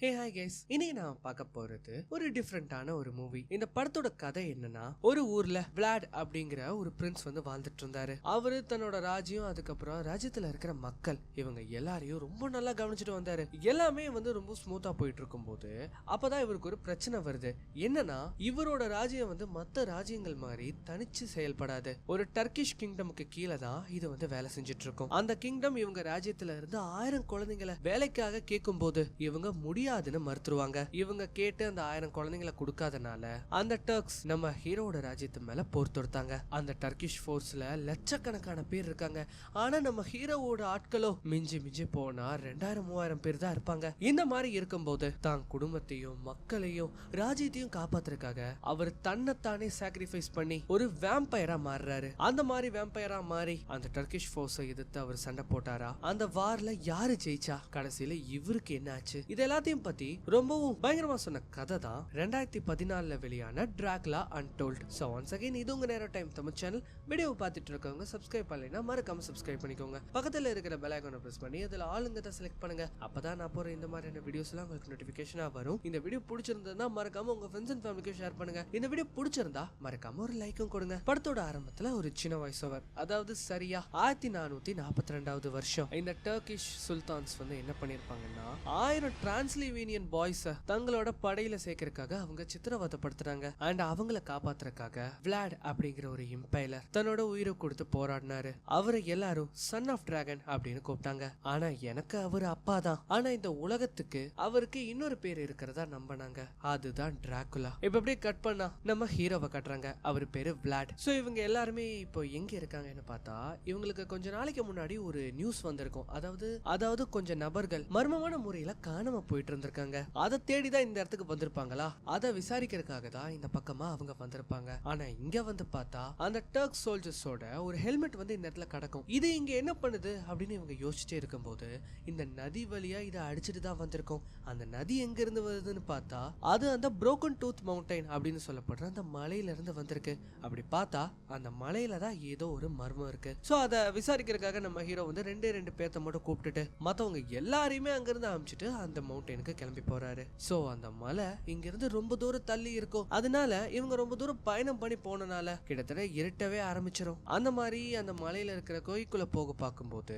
Hey hi guys, இன்னைக்கு நான் பார்க்க போறது ஒரு டிஃப்ரெண்டான ஒரு மூவி. இந்த படத்தோட கதை என்னன்னா, ஒரு ஊர்ல விளாட் அப்படிங்கிற ஒரு பிரின்ஸ் வந்து வாழ்ந்துட்டு இருந்தாரு. அவரு தன்னோட ராஜ்யம், அதுக்கப்புறம் ராஜ்யத்துல இருக்கிற மக்கள் இவங்க எல்லாரையும் ரொம்ப நல்லா கவனிச்சுட்டு வந்தாரு. எல்லாமே வந்து ரொம்ப ஸ்மூத்தா போயிட்டு இருக்கும் போது அப்பதான் இவருக்கு ஒரு பிரச்சனை வருது. என்னன்னா, இவரோட ராஜ்யம் வந்து மத்த ராஜ்யங்கள் மாதிரி தனிச்சு செயல்படாது. ஒரு டர்க்கிஷ் கிங்டமுக்கு கீழே தான் இது வந்து வேலை செஞ்சுட்டு இருக்கும். அந்த கிங்டம் இவங்க ராஜ்யத்துல இருந்து 1000 குழந்தைங்களை வேலைக்காக கேட்கும் போது இவங்க முடியாதுன்னு மறுத்துருவாங்க. இவங்க கேட்டு அந்த 1000 குழந்தைங்களை கொடுக்காதனால அந்த டர்க்ஸ் நம்ம ஹீரோட ராஜ்யத்து மேல போர் தொடுத்தாங்க. அந்த டர்க்கிஷ் போர்ஸ்ல லட்சக்கணக்கான பேர் இருக்காங்க. ஆனா நம்ம ஹீரோவோட ஆட்களோ மிஞ்சி மிஞ்சி போனா 2000-3000 பேர் தான் இருப்பாங்க. இந்த மாதிரி இருக்கும்போது தான் குடும்பத்தையும் மக்களையும் ராஜ்யத்தையும் காப்பாத்துறதுக்காக அவர் தன்னைத்தானே சாக்ரிஃபைஸ் பண்ணி ஒரு வேம்பயரா மாறுறாரு. அந்த மாதிரி வேம்பயரா மாறி அந்த டர்க்கிஷ் போர்ஸை எதிர்த்து அவர் சண்டை போட்டாரா? அந்த வார்ல யாரு ஜெயிச்சா? கடைசியில இவருக்கு என்ன ஆச்சு? இது எல்லாத்தையும் பத்தி ரொம்பவும் பயங்கரமா சொன்ன கதை தான் 2014 வெளியான Dracula untold. So once again இது உங்க நேரோ டைம் தமிழ் சேனல். வீடியோவை பார்த்துட்டு இருக்கவங்க சப்ஸ்கிரைப் பண்ணலைன்னா மறக்காம சப்ஸ்கிரைப் பண்ணிக்கோங்க. பக்கத்துல இருக்கிற பெல் ஐகானை பிரஸ் பண்ணி அதுல ஆளுங்க தான் செலக்ட் பண்ணுங்க. அப்பதான் நான் போற இந்த மாதிரியான வீடியோஸ் எல்லாம் உங்களுக்கு நோட்டிபிகேஷனா வரும். இந்த வீடியோ பிடிச்சிருந்தா மறக்காம உங்க ஃப்ரெண்ட்ஸ் அண்ட் ஃபேமிலிக்கு ஷேர் பண்ணுங்க. இந்த வீடியோ பிடிச்சிருந்தா மறக்காம ஒரு லைக்கும் கொடுங்க. படத்தோட ஆரம்பத்துல ஒரு சின்ன வாய்ஸ் ஓவர், அதாவது சரியா 1442வது வருஷம் இந்த டர்க்கிஷ் சுல்தான்ஸ் வந்து என்ன பண்ணிருப்பாங்கன்னா 1000 டிரான்ஸ்லிவேனியன் பாய்ஸ் தங்களோட படையில சேர்க்கறதுக்காக அவங்க சித்திரவதைப்படுத்துறாங்க. அண்ட் அவங்கள காப்பாத்துறதுக்காக விளாட் அப்படிங்கிற ஒரு இம்பைலர் தன்னோட உயிரை கொடுத்து போராடினாரு. அவரை எல்லாரும் சன் ஆஃப் டிராகன் அப்படின்னு கூப்பிட்டாங்க. ஆனா எனக்கு அவரு அப்பா தான். ஆனா இந்த உலகத்துக்கு அவருக்கு இன்னொரு பேர் இருக்கிறதா நம்பினாங்க. அதுதான் டிராகுலா. இப்ப அப்படியே கட் பண்ணா நம்ம ஹீரோவை கட்டுறாங்க. அவர் பேரு விளாட். சோ இவங்க எல்லாருமே இப்போ எங்க இருக்காங்கன்னு பார்த்தா, இவங்களுக்கு கொஞ்ச நாளைக்கு முன்னாடி ஒரு நியூஸ் வந்திருக்கும். அதாவது கொஞ்சம் நபர்கள் மர்மமான முறையில காணாம போயிட்டு இருந்திருக்காங்க. அதை தேடிதான் இந்த இடத்துக்கு வந்திருப்பாங்களா? அதை விசாரிக்கிறதுக்காக தான் இந்த பக்கமா அவங்க வந்திருப்பாங்க. ஆனா இங்க வந்து பார்த்தா அந்த டர்க் சோல்ஜர்ஸோட ஒரு ஹெல்மெட் வந்து இந்த இடத்துல கிடக்கும். இது இங்க என்ன பண்ணுது அப்படின்னு இவங்க யோசிச்சுட்டே இருக்கும்போது இந்த நதி வழியா இதை அடிச்சுட்டு தான் வந்திருக்கும். அந்த நதி எங்க இருந்து வருதுன்னு பார்த்தா அது அந்த புரோக்கன் டூத் மவுண்டைன் அப்படின்னு சொல்லப்படுற அந்த மலையில இருந்து வந்திருக்கு. அப்படி பார்த்தா அந்த மலையில தான் ஏதோ ஒரு மர்மம் இருக்கு. சோ அதை விசாரிக்கிறதுக்காக நம்ம ஹீரோ வந்து ரெண்டு பேர்த்த மட்டும் கூப்பிட்டுட்டு மத்தவங்க எல்லாரையுமே அங்கிருந்து அனுப்பிச்சிட்டு அந்த மவுண்டனுக்கு கிளம்பி போறாரு. சோ அந்த மலை இங்க இருந்து ரொம்ப தூரம் தள்ளி இருக்கும். அதனால இவங்க ரொம்ப தூரம் பயணம் பண்ணி போனனால கிட்டத்தட்ட இருட்டவே ஆரம்பிச்சிடும். அந்த மாதிரி அந்த மலையில இருக்கிற கோயிலுக்குள்ள போக பார்க்கும்போது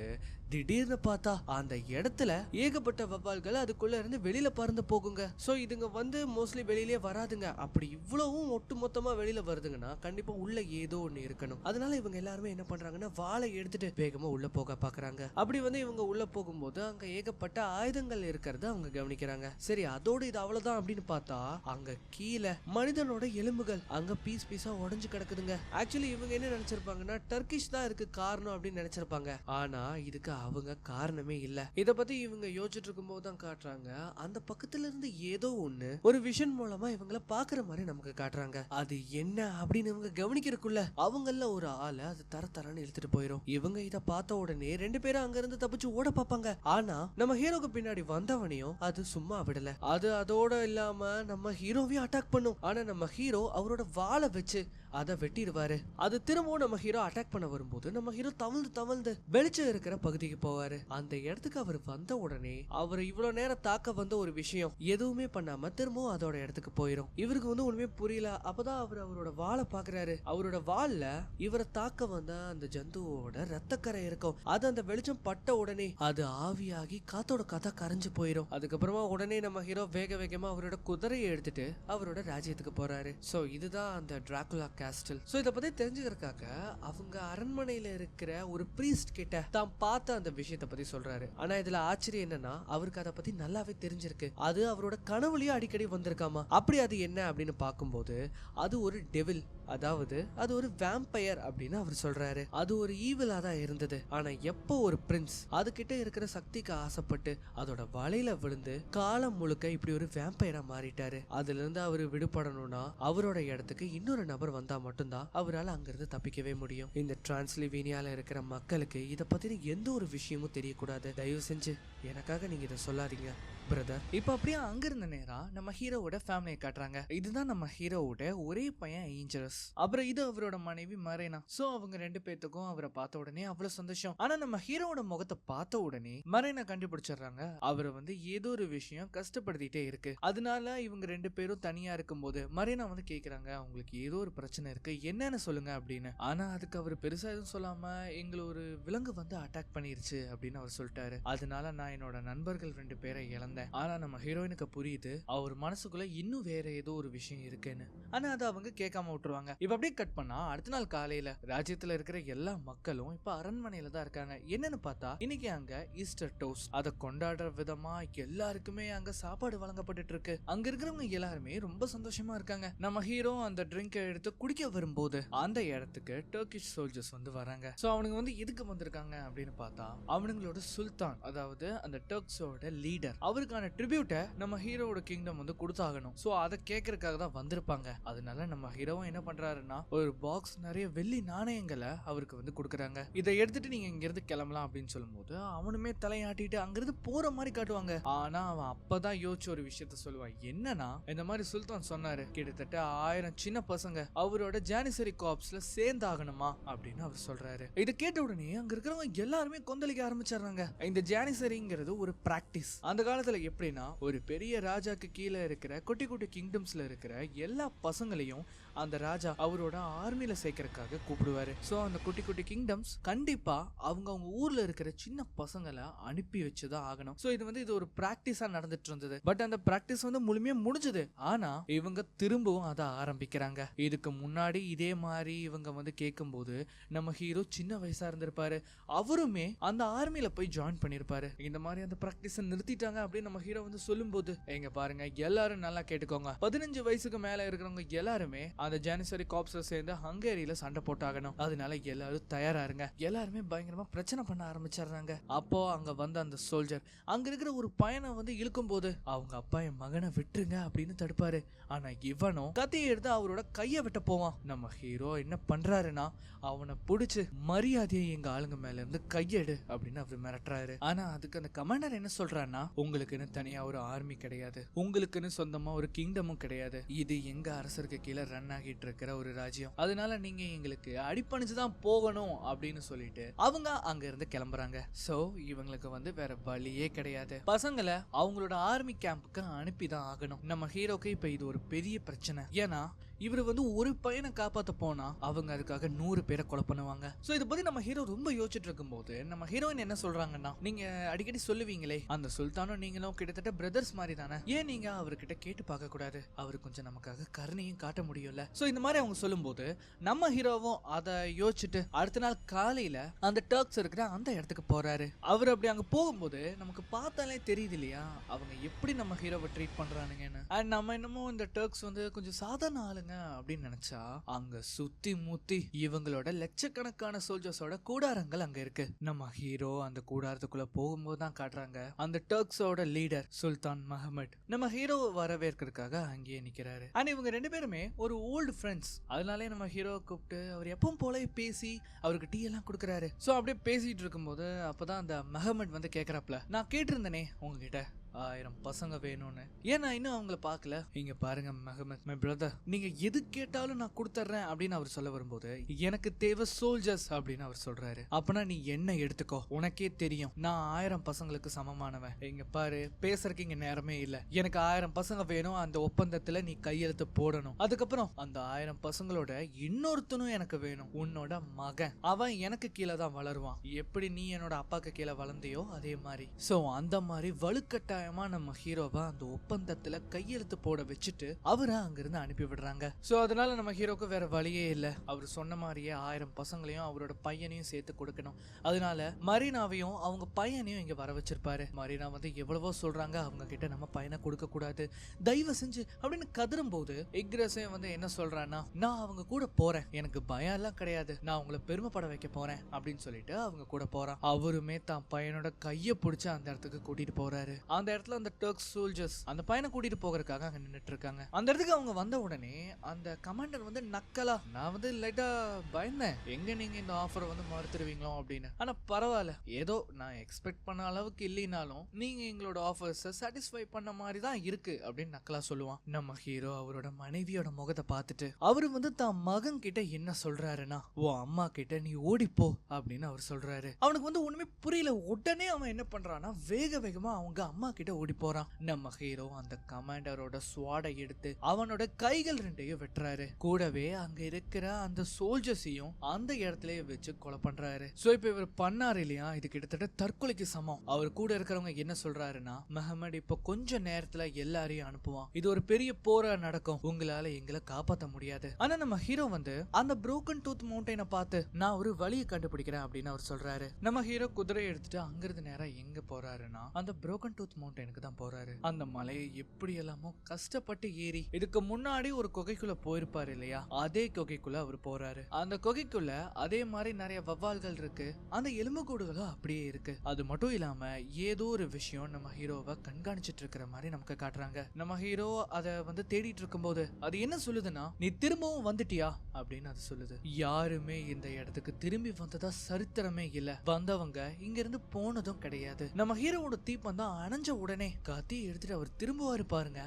திடீர்னு பார்த்தா அந்த இடத்துல ஏகப்பட்ட வவ்வால்கள் அதுக்குள்ள இருந்து வெளியில பறந்து போகுங்க. சோ இதுங்க வந்து மோஸ்ட்லி வெளியிலே வராதுங்க. அப்படி இவ்வளவும் ஒட்டு மொத்தமா வெளியில வருதுங்கன்னா கண்டிப்பா உள்ள ஏதோ ஒண்ணு இருக்கணும். அதனால இவங்க எல்லாருமே என்ன பண்றாங்கன்னா வாளை எடுத்துட்டு வேகமா உள்ள போக பாக்குறாங்க. அப்படி வந்து இவங்க உள்ள போகும்போது அங்க ஏகப்பட்ட ஆயுதங்கள் இருக்கிறது அவங்க கவனிக்கிறாங்க. சரி அதோட இது அவ்வளவுதான் அப்படின்னு பார்த்தா அங்க கீழே மனிதனோட எலும்புகள் அங்க பீஸ் பீஸா உடைஞ்சு கிடக்குதுங்க. ஆக்சுவலி இவங்க என்ன நினைச்சிருப்பாங்கன்னா டர்க்கிஷ் தான் இருக்கு காரணம் அப்படின்னு நினைச்சிருப்பாங்க. ஆனா இதுக்கு அவங்க காரணமே இல்ல. இத பத்தி இவங்க யோசிச்சுட்டு இருக்கும் போது தான் காட்டுறாங்க அந்த பக்கத்துல இருந்து ஏதோ ஒண்ணு ஒரு விஷன் மூலமா இவங்கள பாக்குற மாதிரி நமக்கு காட்டுறாங்க. அது என்ன அப்படின்னு இவங்க கவனிக்கிறதுக்குள்ள அவங்கள ஒரு ஆளை அது தரன்னு இழுத்துட்டு போயிடும். இவங்க இத பார்த்த உடனே 2 பேரும் அங்க இருந்து தப்பிச்சு ஓட பாப்பாங்க. ஆனா நம்ம ஹீரோக்கு பின்னாடி வந்தவனையும் அது சும்மா விடல. அது அதோட இல்லாம நம்ம ஹீரோவையும் அட்டாக் பண்ணும். ஆனா நம்ம ஹீரோ அவரோட வாளை வச்சு அதை வெட்டிடுவாரு. அது திரும்பவும் நம்ம ஹீரோ அட்டாக் பண்ண வரும்போது நம்ம ஹீரோ தவழ்ந்து வெளிச்சம் இருக்கிற பகுதிக்கு போவாரு. அந்த இடத்துக்கு அவர் வந்த உடனே அவர் இவ்வளவு நேரம் தாக்க வந்த ஒரு விஷயம் எதுவுமே பண்ணாம திரும்பவும் அதோட இடத்துக்கு போயிடும். இவருக்கு வந்து ஒண்ணுமே புரியல. அப்பதான் அவர் அவரோட வாளை பாக்குறாரு. அவரோட வாள்ல இவரை தாக்க வந்த அந்த ஜந்துவோட ரத்தக்கரை இருக்கும். அது அந்த வெளிச்சம் பட்ட உடனே அது ஆவியாகி காத்தோட காத்தா கரைஞ்சு போயிடும். அதுக்கப்புறமா உடனே நம்ம ஹீரோ வேகமா அவரோட குதிரையை எடுத்துட்டு அவரோட ராஜ்யத்துக்கு போறாரு. சோ இதுதான் அந்த டிராகுலா கேஸ்டல். சோ இத பத்தி தெரிஞ்சுக்கிறதுக்காக அவங்க அரண்மனையில இருக்கிற ஒரு பிரீஸ்ட் கிட்ட தான் பார்த்த அந்த விஷயத்தை பத்தி சொல்றாரு. ஆனா இதுல ஆச்சரியம் என்னன்னா அவருக்கு அதை பத்தி நல்லாவே தெரிஞ்சிருக்கு. அது அவரோட கனவுலயும் அடிக்கடி வந்திருக்காமா. அப்படி அது என்ன அப்படின்னு பார்க்கும்போது அது ஒரு டெவில், அதாவது அது ஒரு வேம்பயர் அப்படின்னு அவர் சொல்றாரு. அது ஒரு ஈவிலா தான் இருந்தது. ஆனா எப்போ ஒரு பிரின்ஸ் அது கிட்ட இருக்கிற சக்திக்கு ஆசைப்பட்டு அதோட வலையில விழுந்து காலம் முழுக்க இப்படி ஒரு வேம்பயரா மாறிட்டாரு. அதுல இருந்து அவரு விடுபடணும்னா அவரோட இடத்துக்கு இன்னொரு நபர் வந்தா மட்டும்தான் அவரால் அங்கிருந்து தப்பிக்கவே முடியும். இந்த டிரான்ஸ்லிவேனியால இருக்கிற மக்களுக்கு இத பத்தின எந்த ஒரு விஷயமும் தெரியக்கூடாது. தயவு செஞ்சு எனக்காக நீங்க இதை சொல்லாதீங்க. பிரதர். இப்ப அப்படியே அங்கிருந்த நேரா நம்ம ஹீரோவோட ஃபேமிலியை காட்டுறாங்க. இதுதான் நம்ம ஹீரோவோட ஒரே பையன் ஏஞ்சலஸ், அப்புறம் இது அவரோட மனைவி மரேனா. சோ அவங்க 2 பேத்துக்கும் அவரை பார்த்த உடனே அவ்வளவு சந்தோஷம். ஆனா நம்ம ஹீரோவோட முகத்தை பார்த்த உடனே மரேனா கண்டுபிடிச்சிடுறாங்க அவரை ஏதோ ஒரு விஷயம் கஷ்டப்படுத்திட்டே இருக்கு. அதனால இவங்க 2 பேரும் தனியா இருக்கும்போது மரேனா கேக்குறாங்க உங்களுக்கு ஏதோ ஒரு பிரச்சனை இருக்கு என்னன்னு சொல்லுங்க அப்படின்னு. ஆனா அதுக்கு அவர் பெருசா எதுவும் சொல்லாம எங்களை ஒரு விலங்கு அட்டாக் பண்ணிருச்சு அப்படின்னு அவர் சொல்லிட்டாரு. அதனால நான் என்னோட நண்பர்கள் 2 பேரை இழந்தேன். ஆனா நம்ம ஹீரோயினுக்கு புரியுது அவர் மனசுக்குள்ள இன்னும் வேற ஏதோ ஒரு விஷயம் இருக்குன்னு. ஆனா அதை அவங்க கேட்காம விட்டுருவாங்க. இப்ப அப்படியே கட் பண்ணா அடுத்த நாள் காலையில ராஜ்யத்துல இருக்கிற எல்லா மக்களும் இப்ப அரண்மனையில தான் இருக்காங்க. என்னன்னு பார்த்தா இன்னைக்கு அங்க ஈஸ்டர் டோஸ்ட் அதை கொண்டாடுற விதமா எல்லாருக்குமே அங்க சாப்பாடு வழங்கப்பட்டு இருக்கு. அங்க இருக்கிறவங்க எல்லாருமே ரொம்ப சந்தோஷமா இருக்காங்க. நம்ம ஹீரோ அந்த ட்ரிங்க் எடுத்து குடிக்க வரும்போது அந்த இடத்துக்கு டர்க்கிஷ் சோல்ஜர்ஸ் வராங்க. சோ அவனுங்க எதுக்கு வந்திருக்காங்க அப்படின்னு பார்த்தா அவனுங்களோட சுல்தான், அதாவது அந்த டர்க்ஸோட லீடர், அவருக்கான ட்ரிபியூட்டை நம்ம ஹீரோவோட கிங்டம் கொடுத்தாகணும். சோ அதை கேட்கறதுக்காக தான் வந்திருப்பாங்க. அதனால நம்ம ஹீரோ என்ன பண்றாருன்னா ஒரு பாக்ஸ் நிறைய வெள்ளி நாணயங்களை அவருக்கு கொடுக்குறாங்க. இதை எடுத்துட்டு நீங்க இங்க இருந்து கிளம்பலாம் அப்படின்னு சொல்லும்போது அவனுமே தலையாட்டிட்டு அங்கிருந்து போற மாதிரி காட்டுவாங்க. ஆனா அவன் அப்பதான் யோசிச்ச ஒரு விஷயத்த சொல்லுவான். என்னன்னா இந்த மாதிரி சுல்தான் சொன்னாரு கிட்டத்தட்ட 1000 சின்ன பசங்க அவரோட ஜானிசரி கார்ப்ஸ்ல சேர்ந்தாகணுமா அப்படின்னு அவர் சொல்றாரு. இதை கேட்ட உடனே அங்க இருக்கிறவங்க எல்லாருமே கொந்தளிக்க ஆரம்பிச்சாங்க. இந்த ஜானிசரிங்கிறது ஒரு பிராக்டிஸ். அந்த காலத்துல எப்படின்னா ஒரு பெரிய ராஜாக்கு கீழே இருக்கிற குட்டி குட்டி கிங்டம்ஸ்ல இருக்கிற எல்லா பசங்களையும் அந்த ராஜா அவரோட ஆர்மியில சேர்க்கறதுக்காக கூப்பிடுவாரு. சோ அந்த குட்டி குட்டி கிங்டம்ஸ் கண்டிப்பா அவங்க ஊர்ல இருக்கிற சின்ன பசங்களை அனுப்பி வச்சுதான் ஆகணும். சோ இது ஒரு பிராக்டிஸா நடந்துட்டு இருந்தது. பட் அந்த பிராக்டிஸ் முழுமையா முடிஞ்சது. ஆனா இவங்க திரும்பவும் அதை ஆரம்பிக்கிறாங்க. இதுக்கு முன்னாடி இதே மாதிரி இவங்க கேட்கும் போது நம்ம ஹீரோ சின்ன வயசா இருந்திருப்பாரு. அவருமே அந்த ஆர்மியில போய் ஜாயின் பண்ணிருப்பாரு. இந்த மாதிரி அந்த பிராக்டிஸ் நிறுத்திட்டாங்க அப்படின்னு நம்ம ஹீரோ சொல்லும் போது எங்க பாருங்க எல்லாரும் நல்லா கேட்டுக்கோங்க. 15 வயசுக்கு மேல இருக்கிறவங்க எல்லாருமே அந்த ஜானிசரி கார்ப்ஸ்ல சேர்ந்து ஹங்கேரியில சண்டை போட்டாகணும். அதனால எல்லாரும் தயாரா இருங்க. எல்லாருமே பயங்கரமா பிரச்சனை பண்ண ஆரம்பிச்சிடுறாங்க. அப்போ அங்க அந்த சோல்ஜர் அங்க இருக்கிற ஒரு பையனை இழுக்கும் போது அவங்க அப்பா என் மகனை விட்டுருங்க அப்படின்னு தடுப்பாரு. ஆனா இவனும் கத்தியை எடுத்து அவரோட கையை விட்ட போவான். நம்ம ஹீரோ என்ன பண்றாருன்னா அவனை பிடிச்சு மரியாதையை எங்க ஆளுங்க மேல இருந்து கையெடு அப்படின்னு அவர் மிரட்டுறாரு. ஆனா அதுக்கு அந்த கமாண்டர் என்ன சொல்றான்னா உங்களுக்குன்னு தனியா ஒரு ஆர்மி கிடையாது, உங்களுக்குன்னு சொந்தமா ஒரு கிங்டமும் கிடையாது. இது எங்க அரசருக்கு கீழே ரன் ஆகிட்டு இருக்கிற ஒரு ராஜ்யம். அதனால நீங்க எங்களுக்கு அடிப்பணிச்சுதான் போகணும் அப்படின்னு சொல்லிட்டு அவங்க அங்க இருந்து கிளம்புறாங்க. சோ இவங்களுக்கு வேற வழியே கிடையாது. பசங்களை அவங்களோட ஆர்மி கேம்புக்கு அனுப்பிதான் ஆகணும். நம்ம ஹீரோக்கு இப்ப இது ஒரு பெரிய பிரச்சனை. ஏன்னா இவர் ஒரு பையனை காப்பாத்த போனா அவங்க அதுக்காக 100 பேரை கொலை பண்ணுவாங்க. சோ இதை பத்தி நம்ம ஹீரோ ரொம்ப யோசிச்சுட்டு இருக்கும் போது நம்ம ஹீரோயின் என்ன சொல்றாங்கன்னா நீங்க அடிக்கடி சொல்லுவீங்களே அந்த சுல்தானும் நீங்களும் கிட்டத்தட்ட பிரதர்ஸ் மாதிரி தானே, ஏன் நீங்க அவர்கிட்ட கேட்டு பார்க்க கூடாது, அவரு கொஞ்சம் நமக்காக கருணையும் காட்ட முடியும்ல. சோ இந்த மாதிரி அவங்க சொல்லும் போது நம்ம ஹீரோவும் அதை யோசிச்சுட்டு அடுத்த நாள் காலையில அந்த டர்க்ஸ் இருக்கிற அந்த இடத்துக்கு போறாரு. அவர் அப்படி அங்க போகும்போது நமக்கு பார்த்தாலே தெரியுது இல்லையா அவங்க எப்படி நம்ம ஹீரோவை ட்ரீட் பண்றானுங்கன்னு. அண்ட் நம்ம என்னமோ இந்த டர்க்ஸ் கொஞ்சம் சாதாரண ஆளுங்க அப்படின்னு நினைச்சா அங்க சுத்தி முத்தி இவங்களோட லட்சக்கணக்கான சோல்ஜர்ஸோட கூடாரங்கள் அங்க இருக்கு. நம்ம ஹீரோ அந்த கூடாரத்துக்குள்ள போகும்போது தான் காட்டுறாங்க அந்த டர்க்ஸோட லீடர் சுல்தான் மஹமட் நம்ம ஹீரோ வரவேற்கிறதுக்காக அங்கேயே நிக்கிறாரு. ஆனா இவங்க 2 பேருமே ஒரு ஓல்டு ஃப்ரெண்ட்ஸ். அதனாலே நம்ம ஹீரோ கூப்பிட்டு அவர் எப்பவும் போல பேசி அவருக்கு டீ எல்லாம் கொடுக்கறாரு. சோ அப்படியே பேசிட்டு இருக்கும்போது அப்பதான் அந்த மஹமட் கேக்குறாப்ல நான் கேட்டிருந்தனே உங்ககிட்ட 1000 பசங்க வேணும்னு, ஏன் நான் இன்னும் அவங்கள பார்க்கல. இங்க பாருங்க மஹமத் மை பிரதர், நீங்க எது கேட்டாலும் நான் கொடுத்துறேன் அப்படின்னு அவர் சொல்ல வரும்போது எனக்கு தேவை சோல்ஜர்ஸ் அப்படின்னு அவர் சொல்றாரு. அப்பனா நீ என்ன எடுத்துக்கோ, உனக்கே தெரியும் நான் 1000 பசங்களுக்கு சமமானவன். இங்க பாரு பேசுறதுக்கு இங்க நேரமே இல்ல. எனக்கு 1000 பசங்க வேணும். அந்த ஒப்பந்தத்துல நீ கையெழுத்து போடணும். அதுக்கப்புறம் அந்த 1000 பசங்களோட இன்னொருத்தனும் எனக்கு வேணும், உன்னோட மகன். அவன் எனக்கு கீழே தான் வளருவான். எப்படி நீ என்னோட அப்பாக்கு கீழே வளர்ந்தியோ அதே மாதிரி. சோ அந்த மாதிரி வலுக்கட்டாய நம்ம ஹீரோவை அந்த ஒப்பந்தத்துல கையெழுத்து போட வச்சுட்டு அவரை அங்கிருந்து அனுப்பி விடுறாங்க. சோ அதனால நம்ம ஹீரோக்கு வேற வழியே இல்ல. அவர் சொன்ன மாதிரியே 1000 பசங்களையும் அவரோட பையனையும் சேர்த்து கொடுக்கணும். அதனால மரீனாவையும் அவங்க பையனையும் இங்க வர வச்சிருப்பாரு. மரீனா எவ்வளவோ சொல்றாங்க அவங்க கிட்ட நம்ம பையனை கொடுக்க கூடாது தயவு செஞ்சு அப்படின்னு கதரும் போது இக்ரஸே என்ன சொல்றான்னா நான் அவங்க கூட போறேன், எனக்கு பயம் எல்லாம் கிடையாது, நான் அவங்கள பெருமைப்பட வைக்க போறேன் அப்படின்னு சொல்லிட்டு அவங்க கூட போறான். அவருமே தான் பையனோட கைய பிடிச்சு அந்த இடத்துக்கு கூட்டிட்டு போறாரு. அந்த இடத்துல அந்த டர்க்ஸ் சோல்ஜர்ஸ் அந்த பையனை கூட்டிட்டு போகிறதுக்காக அங்க நின்னுட்டு இருக்காங்க. அந்த இடத்துக்கு அவங்க வந்த உடனே அந்த கமாண்டர் வந்து நக்கலா, நான் வந்து லைட்டா பயந்தேன், எங்க நீங்க இந்த ஆஃபரை வந்து மறுத்துருவீங்களோ அப்படின்னு. ஆனா பரவாயில்ல, ஏதோ நான் எக்ஸ்பெக்ட் பண்ண அளவுக்கு இல்லைனாலும் நீங்க எங்களோட ஆஃபர்ஸை சாட்டிஸ்ஃபை பண்ண மாதிரி தான் இருக்கு அப்படின்னு நக்கலா சொல்லுவான். நம்ம ஹீரோ அவரோட மனைவியோட முகத்தை பார்த்துட்டு அவரு வந்து தான் மகன் கிட்ட என்ன சொல்றாருன்னா, ஓ அம்மா கிட்ட நீ ஓடிப்போ அப்படின்னு அவர் சொல்றாரு. அவனுக்கு வந்து ஒண்ணுமே புரியல. உடனே அவன் என்ன பண்றான்னா வேக வேகமா அவங்க அம்மா கிட்ட ஓடி போறான். நம்ம ஹீரோ அந்த கமாண்டரோட ஸ்வாடை எடுத்து அவனோட கைகள் ரெண்டையும் வெட்டுறாரு. கூடவே அங்க இருக்கிற அந்த சோல்ஜர்ஸையும் அந்த இடத்துலயே வச்சு கொலை பண்றாரு. சோ இப்ப இவர் பண்ணாரு இல்லையா, இது கிட்டத்தட்ட தற்கொலைக்கு சமம். அவர் கூட இருக்கிறவங்க என்ன சொல்றாருன்னா, முஹம்மது இப்ப கொஞ்ச நேரத்துல எல்லாரையும் அனுப்புவான், இது ஒரு பெரிய போரா நடக்கும், உங்களால எங்களை காப்பாற்ற முடியாது. ஆனா நம்ம ஹீரோ வந்து அந்த புரோக்கன் டூத் மவுண்டனை பார்த்து நான் ஒரு வழியை கண்டுபிடிக்கிறேன் அப்படின்னு அவர் சொல்றாரு. நம்ம ஹீரோ குதிரை எடுத்துட்டு அங்கிருந்து நேரா எங்க போறாருன்னா அந்த புரோக்கன் டூத் மவுண்டனுக்கு தான் போறாரு. அந்த மலையை எப்படி எல்லாமோ கஷ்டப்பட்டு ஏறி இதுக்கு முன்னாடி ஒரு குகைக்குள்ள போயிருப்பாரு இல்லையா, அதே குகைக்குள்ள அவர் போறாரு. அந்த குகைக்குள்ள அதே மாதிரி நிறைய வவ்வால்கள் இருக்கு, அந்த எலும்புக்கூடுகளும் அப்படியே இருக்கு. அது மட்டும் இல்லாம ஏதோ ஒரு விஷயம் நம்ம ஹீரோவை கண்காணிச்சிட்டு இருக்கிற மாதிரி நமக்கு காட்டுறாங்க. நம்ம ஹீரோ அதை வந்து தேடிட்டு இருக்கும்போது அது என்ன சொல்லுதுன்னா, நீ திரும்பவும் வந்துட்டியா அப்படின்னு அது சொல்லுது. யாருமே இந்த இடத்துக்கு திரும்பி வந்ததா சரித்திரமே இல்ல, வந்தவங்க இங்க இருந்து போனதும் கிடையாது. நம்ம ஹீரோவோட தீப்பந்தம் அணைஞ்ச உடனே கத்தி எடுத்துட்டு அவர் திரும்புவாரு பாருங்க,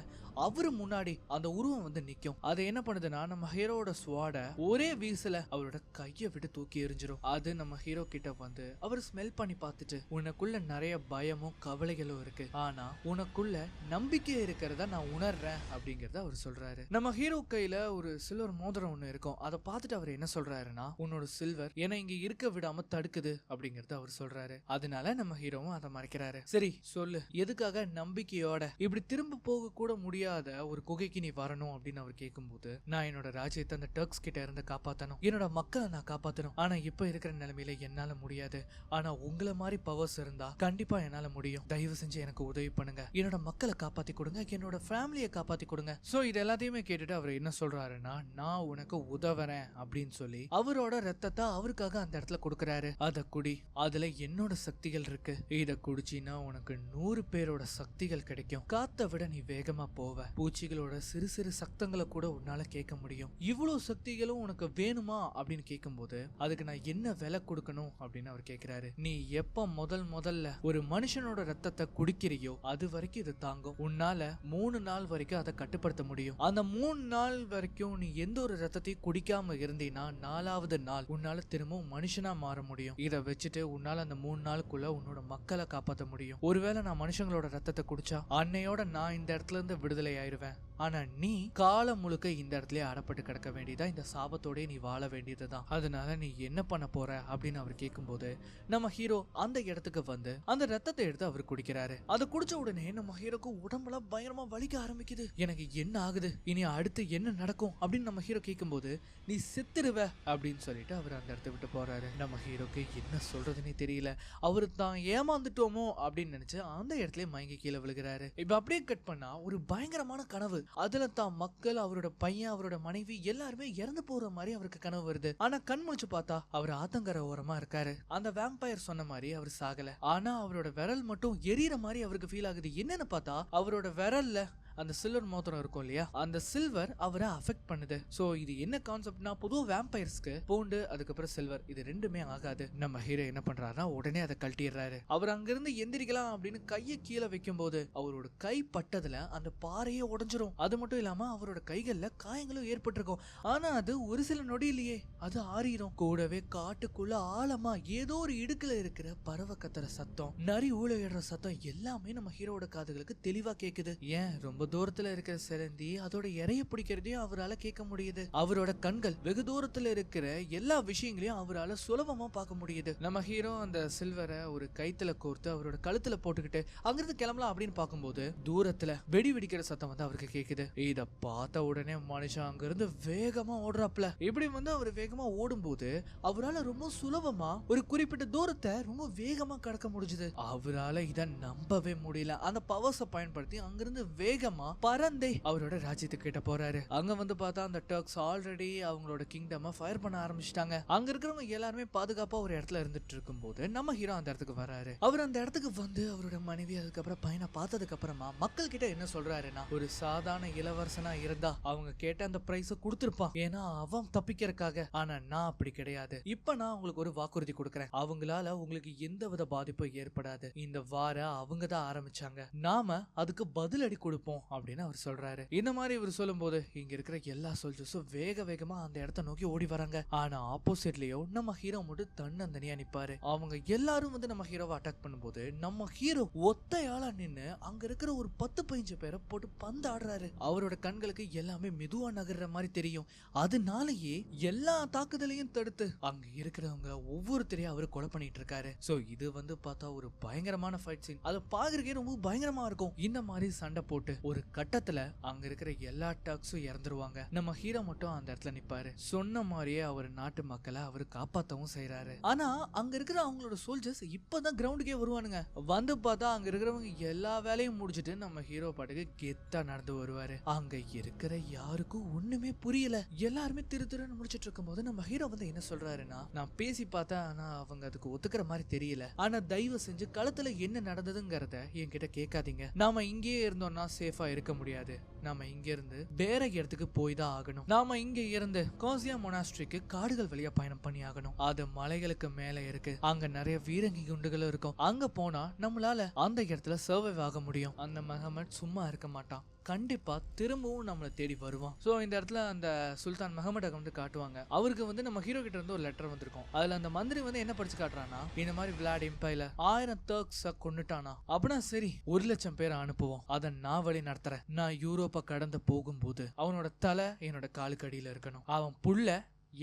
அவரு முன்னாடி அந்த உருவம் வந்து நிக்கும். அது என்ன பண்ணுதுன்னா நம்ம ஹீரோட ஸ்வாட ஒரே வீசல அவரோட கையை விட்டு தூக்கி எறிஞ்சிரும். அது நம்ம ஹீரோ கிட்ட வந்து அவர் ஸ்மெல் பண்ணி பார்த்துட்டு, உனக்குள்ள நிறைய பயமும் கவலைகளும் இருக்கு, ஆனா உனக்குள்ள நம்பிக்கை இருக்கிறத நான் உணர்றேன் அப்படிங்கறத அவர் சொல்றாரு. நம்ம ஹீரோ கையில ஒரு சில்வர் மோதிரம் ஒண்ணு இருக்கும். அதை பார்த்துட்டு அவர் என்ன சொல்றாருன்னா, உன்னோட சில்வர் என்னை இங்க இருக்க விடாம தடுக்குது அப்படிங்கறத அவர் சொல்றாரு. அதனால நம்ம ஹீரோவும் அதை மறைக்கிறாரு. சரி சொல்லு, எதுக்காக நம்பிக்கையோட இப்படி திரும்ப போக கூட முடியாத ஒரு குகைக்கு நீ வரணும் அப்படின்னு அவர் கேட்கும்போது, நான் என்னோட ராஜ்யத்தை அந்த டர்க்ஸ் கிட்ட இருந்து காப்பாத்தணும், என்னோட மக்களை நான் காப்பாத்தணும், ஆனா இப்ப இருக்கிற நிலைமையில என்னால முடியாது, ஆனா உங்களை மாதிரி பவர்ஸ் இருந்தா கண்டிப்பா என்னால முடியும், தயவு செஞ்சு எனக்கு உதவி பண்ணுங்க, என்னோட மக்களை காப்பாத்தி கொடுங்க, என்னோட ஃபேமிலியை காப்பாத்தி கொடுங்க. சோ இது எல்லாத்தையுமே கேட்டுட்டு அவர் என்ன சொல்றாருன்னா, நான் உனக்கு உதவுறேன் அப்படின்னு சொல்லி அவரோட ரத்தத்தை அவருக்காக அந்த இடத்துல கொடுக்கறாரு. அத குடி, அதுல என்னோட சக்திகள் இருக்கு, இத குடிச்சினா உனக்கு 100 பேரோட சக்திகள் கிடைக்கும், காத்த விட நீ வேகமா போவ, பூச்சிகளோட சிறு சிறு சத்தங்களை கூட உன்னால கேட்க முடியும், இவ்வளவு சக்திகளும் உனக்கு வேணுமா அப்படின்னு கேட்கும்போது அதுக்கு நான் என்ன விலை கொடுக்கணும் அப்படின்னு அவர் கேட்கிறாரு. நீ எப்ப முதல்ல ஒரு மனுஷனோட ரத்தத்தை குடிக்கிறியோ அது வரைக்கும் இது தாங்கும், உன்னால 3 நாள் வரைக்கும் அதை கட்டுப்படுத்த முடியும், அந்த 3 நாள் வரைக்கும் நீ எந்த ஒரு ரத்தத்தையும் குடிக்காம இருந்தீனா 4வது நாள் உன்னால திரும்பவும் மனுஷனா மாற முடியும், இதை வச்சுட்டு உன்னால அந்த 3 நாளுக்குள்ள உன்னோட மக்களை காப்பாற்ற முடியும். ஒருவேளை நான் மனுஷங்களோட ரத்தத்தை குடிச்சா அன்னையோட நான் இந்த இடத்துல இருந்து விடுதலை ஆயிருவேன், ஆனா நீ காலம் முழுக்க இந்த இடத்துல அடப்பட்டு கிடக்க வேண்டியதா, இந்த சாபத்தோட நீ வாழ வேண்டியதுதான், அதனால நீ என்ன பண்ண போற அப்படின்னு அவர் கேட்கும்போது நம்ம ஹீரோ அந்த இடத்துக்கு வந்து அந்த ரத்தத்தை எடுத்து அவர் குடிக்கிறாரு. அதை குடிச்ச உடனே நம்ம ஹீரோக்கு உடம்புல பயங்கரமா வலிக்க ஆரம்பிக்குது. எனக்கு என்ன ஆகுது, இனி அடுத்து என்ன நடக்கும் அப்படின்னு நம்ம ஹீரோ கேட்கும்போது, நீ செத்துருவ அப்படின்னு சொல்லிட்டு அவர் அந்த இடத்த விட்டு போறாரு. நம்ம ஹீரோக்கு என்ன சொல்றதுன்னே தெரியல, அவரு தான் ஏமாந்துட்டோமோ அப்படின்னு நினைச்சு அந்த இடத்துல மயங்கி கீழே விழுகிறாரு. இப்ப அப்படியே கட் பண்ணா ஒரு பயங்கரமான கனவு, அதுல தான் மக்கள், அவரோட பையன், அவரோட மனைவி எல்லாருமே இறந்து போற மாதிரி அவருக்கு கனவு வருது. ஆனா கண் முழிச்சு பார்த்தா அவர் ஆத்தங்கர ஓரமா இருக்காரு. அந்த வேம்பயர் சொன்ன மாதிரி அவர் சாகல, ஆனா அவரோட விரல் மட்டும் எரியற மாதிரி அவருக்கு ஃபீல் ஆகுது. என்னன்னு பார்த்தா அவரோட விரல்ல அந்த சில்வர் மோதிரம் இருக்கும் இல்லையா, அந்த சில்வர் அவரை அஃபெக்ட் பண்ணுது. சோ இது என்ன கான்செப்ட்னா, பொதுவா வேம்பயர்ஸ்க்கு பூண்டு அதுக்கப்புறம் சில்வர் இது ரெண்டுமே ஆகாது. நம்ம ஹீரோ என்ன பண்றாருன்னா உடனே அதை கழட்டிடுறாரு. அவர் அங்கிருந்து எந்திரிக்கலாம் அப்படின்னு கையை கீழே வைக்கும் போது அவரோட கை பட்டதுல அந்த பாறையே உடைஞ்சிரும். அது மட்டும் இல்லாம அவரோட கைகள்ல காயங்களும் ஏற்பட்டிருக்கும். ஆனா அது ஒரு சில நொடியிலேயே அது ஆறிடும். கூடவே காட்டுக்குள்ள ஆழமா ஏதோ ஒரு இடுக்குல இருக்கிற பறவை கத்துற சத்தம், நரி ஊழையிடுற சத்தம் எல்லாமே நம்ம ஹீரோட காதுகளுக்கு தெளிவா கேக்குது. ஏன் ரொம்ப தூரத்துல இருக்கிற சிலந்தி அதோட இறைய பிடிக்கிறதையும் அவரால் கேட்க முடியுது. அவரோட கண்கள் வெகு தூரத்துல இருக்கிற எல்லா விஷயங்களையும் அவரால் சுலபமா பார்க்க முடியுது. நம்ம ஹீரோ அந்த சில்வரை ஒரு கைத்துல கோர்த்து அவரோட கழுத்துல போட்டுக்கிட்டு அங்கிருந்து கிளம்பலாம் அப்படின்னு பார்க்கும்போது தூரத்துல வெடி வெடிக்கிற சத்தம் வந்து அவருக்கு கேக்குது. இத பார்த்த உடனே மனுஷன் அங்கிருந்து வேகமா ஓடுறாப்ல. இப்படி வந்து அவர் வேகமா ஓடும்போது அவரால் ரொம்ப சுலபமா ஒரு குறிப்பிட்ட தூரத்தை ரொம்ப வேகமா கடக்க முடிஞ்சது. அவரால் இதை நம்பவே முடியல. அந்த பவர்ஸை பயன்படுத்தி அங்கிருந்து வேகமா ஃப்ரீடமா பறந்தே அவரோட ராஜ்யத்துக்கு கிட்ட போறாரு. அங்க வந்து பார்த்தா அந்த டர்க்ஸ் ஆல்ரெடி அவங்களோட கிங்டமை ஃபயர் பண்ண ஆரம்பிச்சிட்டாங்க. அங்க இருக்கிறவங்க எல்லாருமே பாதுகாப்பா ஒரு இடத்துல இருந்துட்டு இருக்கும் போது நம்ம ஹீரோ அந்த இடத்துக்கு வராரு. அவர் அந்த இடத்துக்கு வந்து அவரோட மனைவி அதுக்கப்புறம் பையனை பார்த்ததுக்கு அப்புறமா மக்கள் கிட்ட என்ன சொல்றாருன்னா, ஒரு சாதாரண இளவரசனா இருந்தா அவங்க கேட்ட அந்த பிரைஸ கொடுத்திருப்பான், ஏன்னா அவன் தப்பிக்கிறதுக்காக. ஆனா நான் அப்படி கிடையாது. இப்ப நான் உங்களுக்கு ஒரு வாக்குறுதி கொடுக்கறேன், அவங்களால உங்களுக்கு எந்த வித பாதிப்பும் ஏற்படாது. இந்த வார அவங்க தான் ஆரம்பிச்சாங்க, நாம அதுக்கு பதிலடி கொடுப்போம் அப்படின்னு அவர் சொல்றாரு. இந்த மாதிரி இவர் சொல்லும் போது இங்க இருக்கிற எல்லா சோல்ஜர்ஸும் வேக வேகமா அந்த இடத்தை நோக்கி ஓடி வராங்க. ஆனா ஆப்போசிட்லயோ நம்ம ஹீரோ மட்டும் தன்னந்தனியா நிப்பாரு. அவங்க எல்லாரும் வந்து நம்ம ஹீரோவை அட்டாக் பண்ணும்போது நம்ம ஹீரோ ஒத்தையாளா நின்னு அங்க இருக்கிற ஒரு 10-15 பேரை போட்டு பந்து ஆடுறாரு. அவரோட கண்களுக்கு எல்லாமே மெதுவா நகர்ற மாதிரி தெரியும். அதனாலேயே எல்லா தாக்குதலையும் தடுத்து அங்க இருக்கிறவங்க ஒவ்வொருத்தரையும் அவரு கொலை பண்ணிட்டு இருக்காரு. சோ இது வந்து பார்த்தா ஒரு பயங்கரமான ஃபைட் சீன். அதை பாக்குறதுக்கே ரொம்ப பயங்கரமா இருக்கும். இந்த மாதிரி சண்டை போட்டு ஒரு கட்டத்துல அங்க இருக்கிற எல்லா டாக்ஸும் இறந்துருவாங்க. நம்ம ஹீரோ மட்டும் அந்த இடத்துல நிப்பாரு. சொன்ன மாதிரியே அவர் நாட்டு மக்களை அவரு காப்பாத்தவும் செய்யறாரு. ஆனா அங்க இருக்கிற அவங்களோட சோல்ஜர்ஸ் இப்பதான் கிரவுண்டுக்கே வருவானுங்க. வந்து பார்த்தா அங்க இருக்கிறவங்க எல்லா வேலையும் முடிச்சிட்டு நம்ம ஹீரோ பாட்டுக்கு கெத்தா நடந்து வருவாரு. அங்க இருக்கிற யாருக்கும் ஒண்ணுமே புரியல. எல்லாருமே திருன்னு முடிச்சிட்டு இருக்கும் போது நம்ம ஹீரோ வந்து என்ன சொல்றாருன்னா, நான் பேசி பார்த்தேன், ஆனா அவங்க அதுக்கு ஒத்துக்கிற மாதிரி தெரியல. ஆனா தயவு செஞ்சு களத்துல என்ன நடந்ததுங்கிறத என்கிட்ட கேட்காதீங்க. நாம இங்கேயே இருந்தோம்னா சேஃபா இருக்க முடியாது. நாம இங்க இருந்து வேற இடத்துக்கு போய் தான் ஆகணும். நாம இங்க இருந்து கோசியா மொனாஸ்ட்ரிக்கு காடுகள் வழியா பயணம் பண்ணி ஆகணும். அது மலைகளுக்கு மேல இருக்கு. அங்க நிறைய வீரங்கி குண்டுகள் இருக்கும். அங்க போனா நம்மளால அந்த இடத்துல சர்வைவ் ஆக முடியும். அந்த மஹமட் சும்மா இருக்க மாட்டான், கண்டிப்பா திரும்பவும் நம்மளை தேடி வருவான். சோ இந்த இடத்துல அந்த சுல்தான் மஹமட்டை வந்து காட்டுவாங்க. அவருக்கு வந்து நம்ம ஹீரோ கிட்ட இருந்து ஒரு லெட்டர் வந்திருக்கும். அதுல அந்த மந்திரி வந்து என்ன படிச்சு காட்டுறான்னா, இந்த மாதிரி விளாட் எம்பைல 1000 டர்க்ஸ கொன்னுட்டானா, அப்படின்னா சரி 1,00,000 பேரை அனுப்புவோம், அதை நான் வழி நடத்துறேன். நான் யூரோப்பா கடந்து போகும்போது அவனோட தலை என்னோட காலுக்கு அடியில இருக்கணும், அவன் புள்ள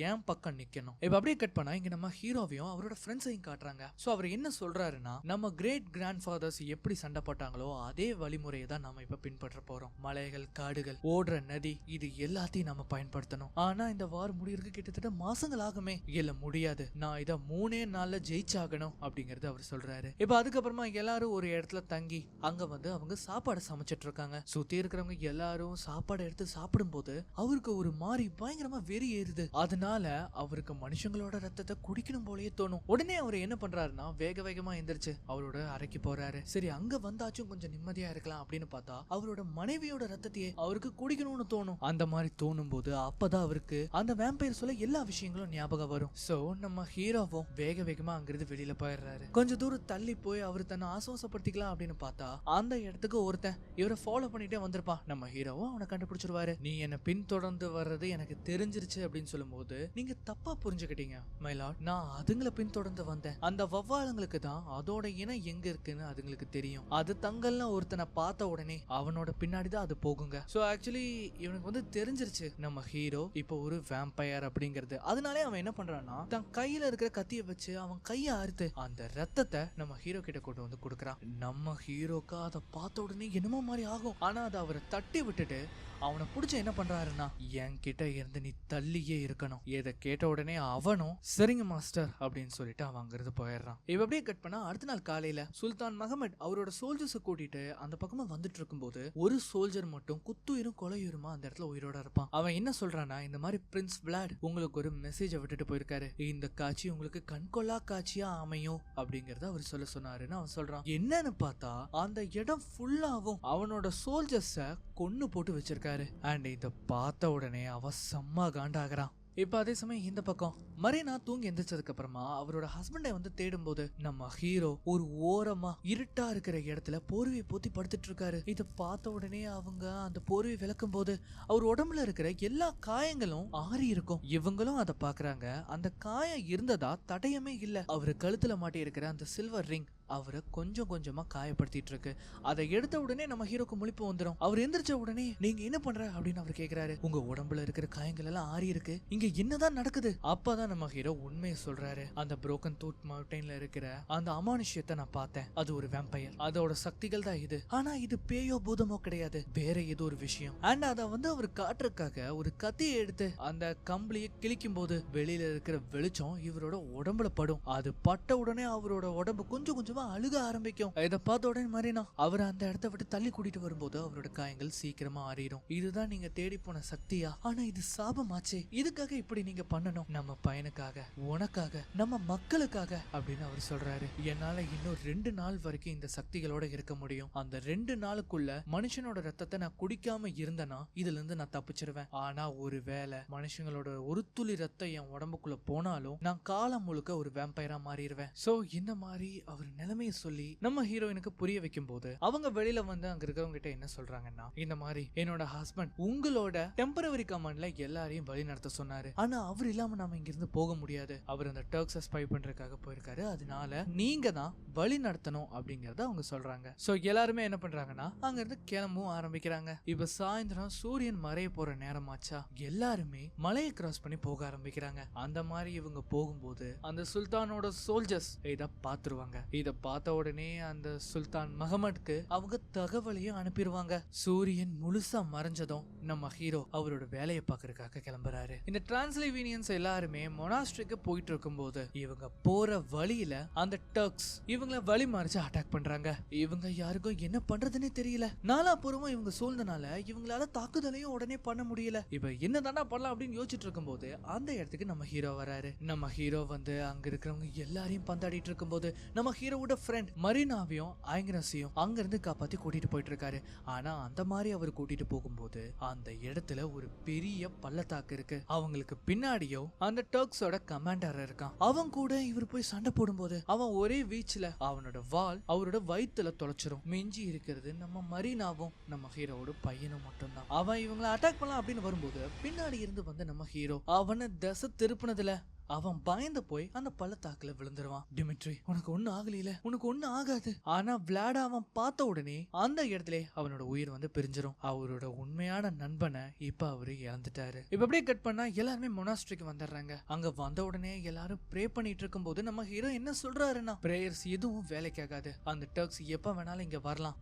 ஏன் பக்கம் நிக்கணும். இப்ப அப்படியே கட் பண்ணா இங்க நம்ம ஹீரோவையும் அவரோட ஃப்ரெண்ட்ஸையும் காட்டுறாங்க. சோ அவர் என்ன சொல்றாருன்னா, நம்ம கிரேட் கிராண்ட் ஃபாதர்ஸ் எப்படி சண்டை போட்டாங்களோ அதே வழிமுறையை தான் நாம இப்ப பின்பற்ற போறோம். மலைகள், காடுகள், ஓடுற நதி, இது எல்லாத்தையும் நாம பயன்படுத்தணும். ஆனா இந்த வார் முடியறதுக்கு கிட்டத்தட்ட மாசங்கள் ஆகுமே. இல்ல முடியாது, நான் இதை 3 நாள்ல ஜெயிச்சாகணும் அப்படிங்கறது அவர் சொல்றாரு. இப்ப அதுக்கப்புறமா எல்லாரும் ஒரு இடத்துல தங்கி அங்க வந்து அவங்க சாப்பாடு சமைச்சிட்டு இருக்காங்க. சுத்தி இருக்கிறவங்க எல்லாரும் சாப்பாடு எடுத்து சாப்பிடும் போது அவருக்கு ஒரு மாதிரி பயங்கரமா வெறி ஏறுது. அதனால அவருக்கு மனுஷங்களோட ரத்தத்தை குடிக்கணும் போலயே தோணும். உடனே அவர் என்ன பண்றாருன்னா, வேக வேகமா எந்திரிச்சு அவரோட அறைக்கு போறாரு. சரி அங்க வந்தாச்சும் கொஞ்சம் நிம்மதியா இருக்கலாம் அப்படின்னு பார்த்தா அவரோட மனைவியோட ரத்தத்தையே அவருக்கு குடிக்கணும்னு தோணும். அந்த மாதிரி தோணும் போது அப்பதான் அவருக்கு அந்த வேம்பயர் சொல்ல எல்லா விஷயங்களும் ஞாபகம் வரும். சோ நம்ம ஹீரோவும் வேக வேகமா அங்கிருந்து வெளியில போயிடுறாரு. கொஞ்ச தூரம் தள்ளி போய் அவர் தன்னை ஆசுவாசப்படுத்திக்கலாம் அப்படின்னு பார்த்தா அந்த இடத்துக்கு ஒருத்தன் இவரை ஃபாலோ பண்ணிட்டே வந்திருப்பான். நம்ம ஹீரோவும் அவனை கண்டுபிடிச்சிருவாரு. நீ என்ன பின்தொடர்ந்து வர்றது எனக்கு தெரிஞ்சிருச்சு அப்படின்னு சொல்லும்போது, நீங்க தப்பா புரிஞ்சுக்கிட்டீங்க மை லார்ட், நான் அதுங்களை பின்தொடர்ந்து வந்தேன். அந்த வவ்வாலங்களுக்கு தான் அதோட இனம் எங்க இருக்குன்னு அதுங்களுக்கு தெரியும். அது தங்கள்னு ஒருத்தனை பார்த்த உடனே அவனோட பின்னாடிதான் அது போகுங்க. சோ ஆக்சுவலி இவனுக்கு வந்து தெரிஞ்சிருச்சு நம்ம ஹீரோ இப்போ ஒரு வேம்பயர் அப்படிங்கிறது. அதனாலே அவன் என்ன பண்றான்னா, தன் கையில இருக்கிற கத்தியை வச்சு அவன் கையை அறுத்து அந்த ரத்தத்தை நம்ம ஹீரோ கிட்ட கொண்டு வந்து கொடுக்கறான். நம்ம ஹீரோக்கு அதை பார்த்த உடனே என்னமோ மாதிரி ஆகும். ஆனா அதை அவரை தட்டி விட்டுட்டு அவனை புடிச்சு என்ன பண்றாருன்னா, என் கிட்ட இருந்து நீ தள்ளியே இருக்கணும். இதை கேட்ட உடனே அவனும் சரிங்க மாஸ்டர் அப்படின்னு சொல்லிட்டு அவன் அங்கிருந்து போயிடுறான். இப்ப அப்படியே கட் பண்ணா அடுத்த நாள் காலையில சுல்தான் மஹமட் அவரோட சோல்ஜர்ஸை கூட்டிட்டு அந்த பக்கமா வந்துட்டு இருக்கும் போது ஒரு சோல்ஜர் மட்டும் குத்துயிரும் கொலையுருமா அந்த இடத்துல உயிரோட இருப்பான். அவன் என்ன சொல்றான்னா, இந்த மாதிரி பிரின்ஸ் விளாட் உங்களுக்கு ஒரு மெசேஜை விட்டுட்டு போயிருக்காரு, இந்த காட்சி உங்களுக்கு கண்கொள்ளா காட்சியா அமையும் அப்படிங்கறத அவர் சொல்ல சொன்னாருன்னு அவன் சொல்றான். என்னன்னு பார்த்தா அந்த இடம் ஃபுல்லாவும் அவனோட சோல்ஜர்ஸ கொன்னு போட்டு வச்சிருக்காரு. அண்ட் இத பார்த்த உடனே அவ செம்ம காண்டாகிறான். இப்ப அதே சமயம் இந்த பக்கம் மரீனா தூங்கி எந்திரிச்சதுக்கு அப்புறமா அவரோட ஹஸ்பண்டை வந்து தேடும் போது நம்ம ஹீரோ ஒரு ஓரமா இருட்டா இருக்கிற இடத்துல போர்வையை போத்தி படுத்துட்டு இருக்காரு. இத பார்த்த உடனே அவங்க அந்த போர்வையை விளக்கும் போது அவர் உடம்புல இருக்கிற எல்லா காயங்களும் ஆறி இருக்கும். இவங்களும் அதை பாக்குறாங்க. அந்த காயம் இருந்ததா தடயமே இல்ல. அவரு கழுத்துல மாட்டி இருக்கிற அந்த சில்வர் ரிங் அவரை கொஞ்சம் கொஞ்சமா காயப்படுத்திட்டு இருக்கு. அதை எடுத்த உடனே நம்ம ஹீரோக்கு முழிப்பு வந்துடும். அவர் எந்திரிச்ச உடனே நீங்க என்ன பண்ற அப்படின்னு அவர் கேக்குறாரு. உங்க உடம்புல இருக்கிற காயங்கள் எல்லாம் ஆறி இருக்கு, இங்க என்னதான் நடக்குது? அப்பதான் நம்ம ஹீரோ உண்மையை சொல்றாரு. அந்த புரோக்கன் டூத் மவுண்டைன்ல இருக்கிற அந்த அமானுஷ்யத்தை நான் பார்த்தேன், அது ஒரு வேம்பயர், அதோட சக்திகள் தான் இது. ஆனா இது பேயோ பூதமோ கிடையாது, வேற ஏதோ ஒரு விஷயம். அண்ட் அதை வந்து அவர் காட்டுறதுக்காக ஒரு கத்தியை எடுத்து அந்த கம்பளியை கிழிக்கும் போது வெளியில இருக்கிற வெளிச்சம் இவரோட உடம்புல படும். அது பட்ட உடனே அவரோட உடம்பு கொஞ்சம் கொஞ்சம் மெதுவா அழுக ஆரம்பிக்கும். இதை பார்த்த உடனே மரீனா அவர் அந்த இடத்த விட்டு தள்ளி கூட்டிட்டு வரும்போது அவரோட காயங்கள் சீக்கிரமா ஆறிடும். இதுதான் நீங்க தேடி போன சக்தியா? ஆனா இது சாபமாச்சே, இதுக்காக இப்படி நீங்க பண்ணணும். நம்ம பையனுக்காக, உனக்காக, நம்ம மக்களுக்காக அப்படின்னு அவர் சொல்றாரு. என்னால இன்னும் 2 நாள் வரைக்கும் இந்த சக்திகளோட இருக்க முடியும். அந்த 2 நாளுக்குள்ள மனுஷனோட ரத்தத்தை நான் குடிக்காம இருந்தேன்னா இதுல இருந்து நான் தப்பிச்சிருவேன். ஆனா ஒருவேளை மனுஷங்களோட ஒரு துளி ரத்தம் என் உடம்புக்குள்ள போனாலும் நான் காலம் முழுக்க ஒரு வேம்பயரா மாறிடுவேன். சோ இந்த மாதிரி அவர் நிலைமையை சொல்லி நம்ம ஹீரோயினுக்கு புரிய வைக்கும் போது அவங்க வெளியில வந்து அங்க இருக்கிறவங்க கிட்ட என்ன சொல்றாங்கன்னா, இந்த மாதிரி என்னோட ஹஸ்பண்ட் உங்களோட டெம்பரவரி கமாண்ட்ல எல்லாரையும் வழி நடத்த சொன்னாரு. ஆனா அவர் இல்லாம நாம இங்க இருந்து போக முடியாது. அவர் அந்த டர்க்ஸை ஸ்பை பண்றதுக்காக போயிருக்காரு. அதனால நீங்க தான் வழி நடத்தணும் அப்படிங்கறத அவங்க சொல்றாங்க. சோ எல்லாருமே என்ன பண்றாங்கன்னா அங்க இருந்து கிளம்பவும் ஆரம்பிக்கிறாங்க. இப்ப சாயந்தரம் சூரியன் மறைய போற நேரமாச்சா எல்லாருமே மலையை கிராஸ் பண்ணி போக ஆரம்பிக்கிறாங்க. அந்த மாதிரி இவங்க போகும்போது அந்த சுல்தானோட சோல்ஜர்ஸ் இத பாத்துருவாங்க. இத பார்த்த உடனே அந்த சுல்தான் மஹமட்க்கு அவங்க தகவலையும் அனுப்பிடுவாங்க. சூரியன் முழுசா மறைஞ்சதும் நம்ம ஹீரோ அவரோட வேலையை பாக்குறதுக்காக கிளம்புறாரு. இந்த டிரான்ஸ்லிவீனியன்ஸ் எல்லாருமே மொனாஸ்ட்ரிக்கு போயிட்டு இருக்கும்போது இவங்க போற வழியில அந்த டர்க்ஸ் இவங்கள வழி மறைச்சு அட்டாக் பண்றாங்க. இவங்க யாருக்கும் என்ன பண்றதுன்னே தெரியல. நாலாபுறமும் இவங்க சூழ்ந்தனால இவங்களால தாக்குதலையும் உடனே பண்ண முடியல. இப்ப என்னதானா பண்ணலாம் அப்படின்னு யோசிச்சுட்டு இருக்கும்போது அந்த இடத்துக்கு நம்ம ஹீரோ வராரு. நம்ம ஹீரோ வந்து அங்க இருக்கிறவங்க எல்லாரையும் பந்தாடிட்டு இருக்கும்போது நம்ம ஹீரோவோட ஃப்ரெண்ட் மரீனாவையும் ஆங்கிரஸையும் அங்க இருந்து காப்பாத்தி கூட்டிட்டு போயிட்டு இருக்காரு. ஆனா அந்த மாதிரி அவர் கூட்டிட்டு போகும்போது அந்த இடத்துல ஒரு பெரிய பள்ளத்தாக்கு இருக்கு. அவங்களுக்கு பின்னாடியோ அந்த டர்க்ஸோட கமாண்டர் இருக்கான். அவன் கூட இவர் போய் சண்டை போடும்போது அவன் ஒரே வீச்சுல அவனோட வால் அவரோட வயித்துல தொலைச்சிரும். மிஞ்சி இருக்கிறது நம்ம மரீனாவும் நம்ம ஹீரோவோட பையனும் மட்டும்தான். அவன் இவங்களை அட்டாக் பண்ணலாம் அப்படின்னு வரும்போது பின்னாடி இருந்து வந்து நம்ம ஹீரோ அவனை தசை திருப்பினதுல அவன் பயந்து போய் அந்த பள்ளத்தாக்குல விழுந்துருவான். டிமிட்ரி, உனக்கு ஒண்ணு ஆகல, உனக்கு ஒண்ணு ஆகாது. ஆனா விளாட அவன் பார்த்த உடனே அந்த இடத்துல அவனோட உயிர் வந்து பிரிஞ்சிரும். அவரோட உண்மையான நண்பனை இப்ப அவரு இழந்துட்டாரு. இப்ப அப்படியே கட் பண்ணா எல்லாருமே மொனாஸ்ட்ரிக்கு வந்துடுறாங்க. அங்க வந்த உடனே எல்லாரும் ப்ரே பண்ணிட்டு இருக்கும் போது நம்ம ஹீரோ என்ன சொல்றாருன்னா, பிரேயர்ஸ் எதுவும் வேலைக்காகாது. அந்த டர்க்ஸ் எப்ப வேணாலும் இங்க வரலாம்,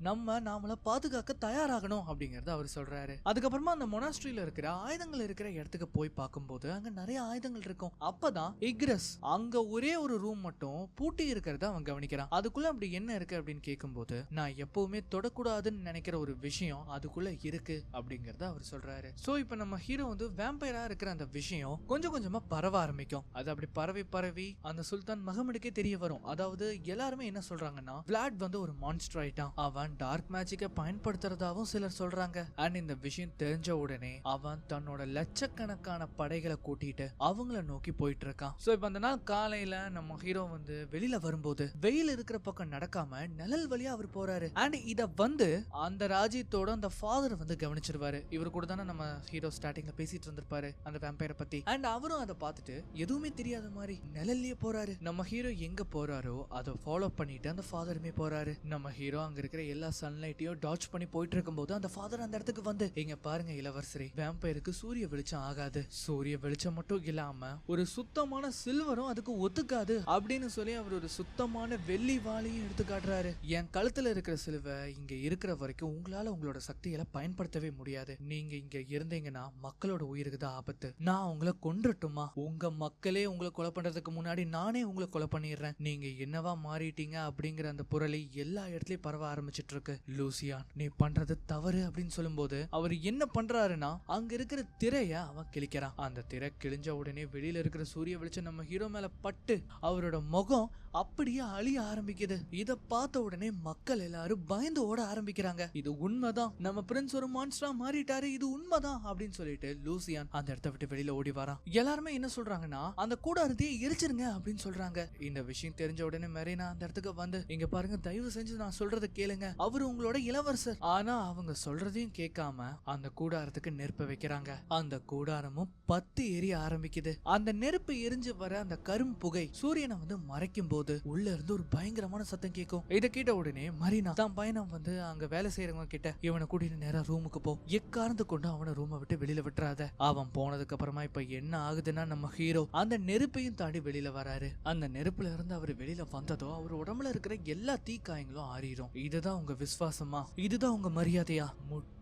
நாமள பாதுகாக்க தயாராகணும் அப்படிங்கறத அவர் சொல்றாரு. அதுக்கப்புறமா அந்த மொனாஸ்ட்ரியில இருக்கிற ஆயுதங்கள் இருக்கிற இடத்துக்கு போய் பார்க்கும்போது அங்க நிறைய ஆயுதங்கள் இருக்கும். அப்ப இக்ரஸ் அங்க ஒரே ஒரு ரூம் மட்டும் பூட்டி இருக்கிறத அவன் கவனிக்கிறான். அதுக்குள்ள அப்படி என்ன இருக்கு அப்படின்னு கேட்கும்போது, நான் எப்பவுமே தொடக்கூடாதுன்னு நினைக்கிற ஒரு விஷயம் அதுக்குள்ள இருக்கு அப்படிங்கறத அவர் சொல்றாரு. சோ இப்ப நம்ம ஹீரோ வந்து வேம்பயரா இருக்கிற அந்த விஷயம் கொஞ்சம் கொஞ்சமா பரவ ஆரம்பிக்கும். அது அப்படி பரவி அந்த சுல்தான் மஹமடுக்கே தெரிய வரும். அதாவது எல்லாருமே என்ன சொல்றாங்கன்னா, விளாட் வந்து ஒரு மான்ஸ்டர் ஆயிட்டான், அவன் டார்க் மேஜிக்கை பயன்படுத்துறதாவும் சிலர் சொல்றாங்க. அண்ட் இந்த விஷயம் தெரிஞ்ச உடனே அவன் தன்னோட லட்சக்கணக்கான படைகளை கூட்டிட்டு அவங்கள நோக்கி போயிட்டு இருக்கான். சோ இப்ப அந்த நாள் காலையில நம்ம ஹீரோ வந்து வெளியில வரும்போது வெயில் இருக்கிற பக்கம் நடக்காம நிழல் வழியா அவர் போறாரு. அண்ட் இத வந்து அந்த ராஜ்யத்தோட அந்த ஃபாதர் வந்து கவனிச்சிருவாரு. இவர் கூட தானே நம்ம ஹீரோ ஸ்டார்டிங்ல பேசிட்டு இருந்திருப்பாரு அந்த வேம்பயரை பத்தி. அண்ட் அவரும் அதை பார்த்துட்டு எதுவுமே தெரியாத மாதிரி நிழல்லயே போறாரு. நம்ம ஹீரோ எங்க போறாரோ அதை ஃபாலோ பண்ணிட்டு அந்த ஃபாதருமே போறாரு. நம்ம ஹீரோ அங்க இருக்கிற எல்லா சன்லைட்டையும் டாட்ச் பண்ணி போயிட்டு இருக்கும்போது அந்த ஃபாதர் அந்த இடத்துக்கு வந்து, இங்க பாருங்க இளவரசரே, வேம்பயருக்கு சூரிய வெளிச்சம் ஆகாது, சூரிய வெளிச்சம் மட்டும் இல்லாம ஒரு சுத்தமான சில்வரும் அதுக்கு ஒத்துக்காது அப்படின்னு சொல்லி அவர் ஒரு சுத்தமான வெள்ளி வாளையும் எடுத்து காட்டுறாரு. என் கழுத்துல இருக்கிற சிலுவை இங்க இருக்கிற வரைக்கும் உங்களால உங்களோட சக்திகளை பயன்படுத்தவே முடியாது. நீங்க இங்க இருந்தீங்கன்னா மக்களோட உயிருக்கு தான் ஆபத்து. நான் உங்களை கொன்றட்டுமா? உங்க மக்களே உங்களை கொலை பண்றதுக்கு முன்னாடி நானே உங்களை கொலை பண்ணிடுறேன். நீங்க என்னவா மாறிட்டீங்க அப்படிங்கிற அந்த புரளி எல்லா இடத்துலயும் பரவ ஆரம்பிச்சிட்டு இருக்கு. லூசியான், நீ பண்றது தவறு அப்படின்னு சொல்லும் போது அவர் என்ன பண்றாருன்னா, அங்க இருக்கிற திரைய அவன் கிழிக்கிறான். அந்த திரை கிழிஞ்ச உடனே வெளியில இருக்கிற சூரிய வெளிச்சம் நம்ம ஹீரோ மேல பட்டு அவரோட முகம் அப்படியே அழிய ஆரம்பிக்குது. இத பார்த்த உடனே மக்கள் எல்லாரும் பயந்து ஓட ஆரம்பிக்கிறாங்க. இது உண்மைதான், நம்ம பிரின்ஸ் ஒரு மான்ஸ்டரா மாறிட்டாரு, இது உண்மைதான் அப்படின்னு சொல்லிட்டு லூசியான் அந்த இடத்தை விட்டு வெளியில ஓடி வரான். எல்லாருமே என்ன சொல்றாங்கன்னா, அந்த கூடாரத்தையே எரிச்சிருங்க அப்படின்னு சொல்றாங்க. இந்த விஷயம் தெரிஞ்ச உடனே மெரீனா அந்த இடத்துக்கு வந்து, இங்க பாருங்க, தயவு செஞ்சு நான் சொல்றதை கேளுங்க, அவரு உங்களோட இளவரசர். ஆனா அவங்க சொல்றதையும் கேட்காம அந்த கூடாரத்துக்கு நெருப்ப வைக்கிறாங்க. அந்த கூடாரமும் பத்து எரிய ஆரம்பிக்குது. அந்த நெருப்பு எரிஞ்சு வர அந்த கரும் புகை சூரியனை வந்து மறைக்கும் போது உள்ள இருந்து ஒரு பயங்கரமான சத்தம் கேட்கும். இதை கேட்ட உடனே மரீனா தான் பயணம் வந்து அங்க வேலை செய்யறவங்க கிட்ட, இவனை கூட்டிட்டு நேரா ரூமுக்கு போ, எக்காரந்து கொண்டு அவனை ரூமை விட்டு வெளியில விட்டுறாத. அவன் போனதுக்கு அப்புறமா இப்ப என்ன ஆகுதுன்னா, நம்ம ஹீரோ அந்த நெருப்பையும் தாண்டி வெளியில வராரு. அந்த நெருப்புல இருந்து அவர் வெளியில வந்ததோ அவர் உடம்புல இருக்கிற எல்லா தீக்காயங்களும் ஆறிடும். இதுதான் உங்க விசுவாசமா? இதுதான் உங்க மரியாதையா?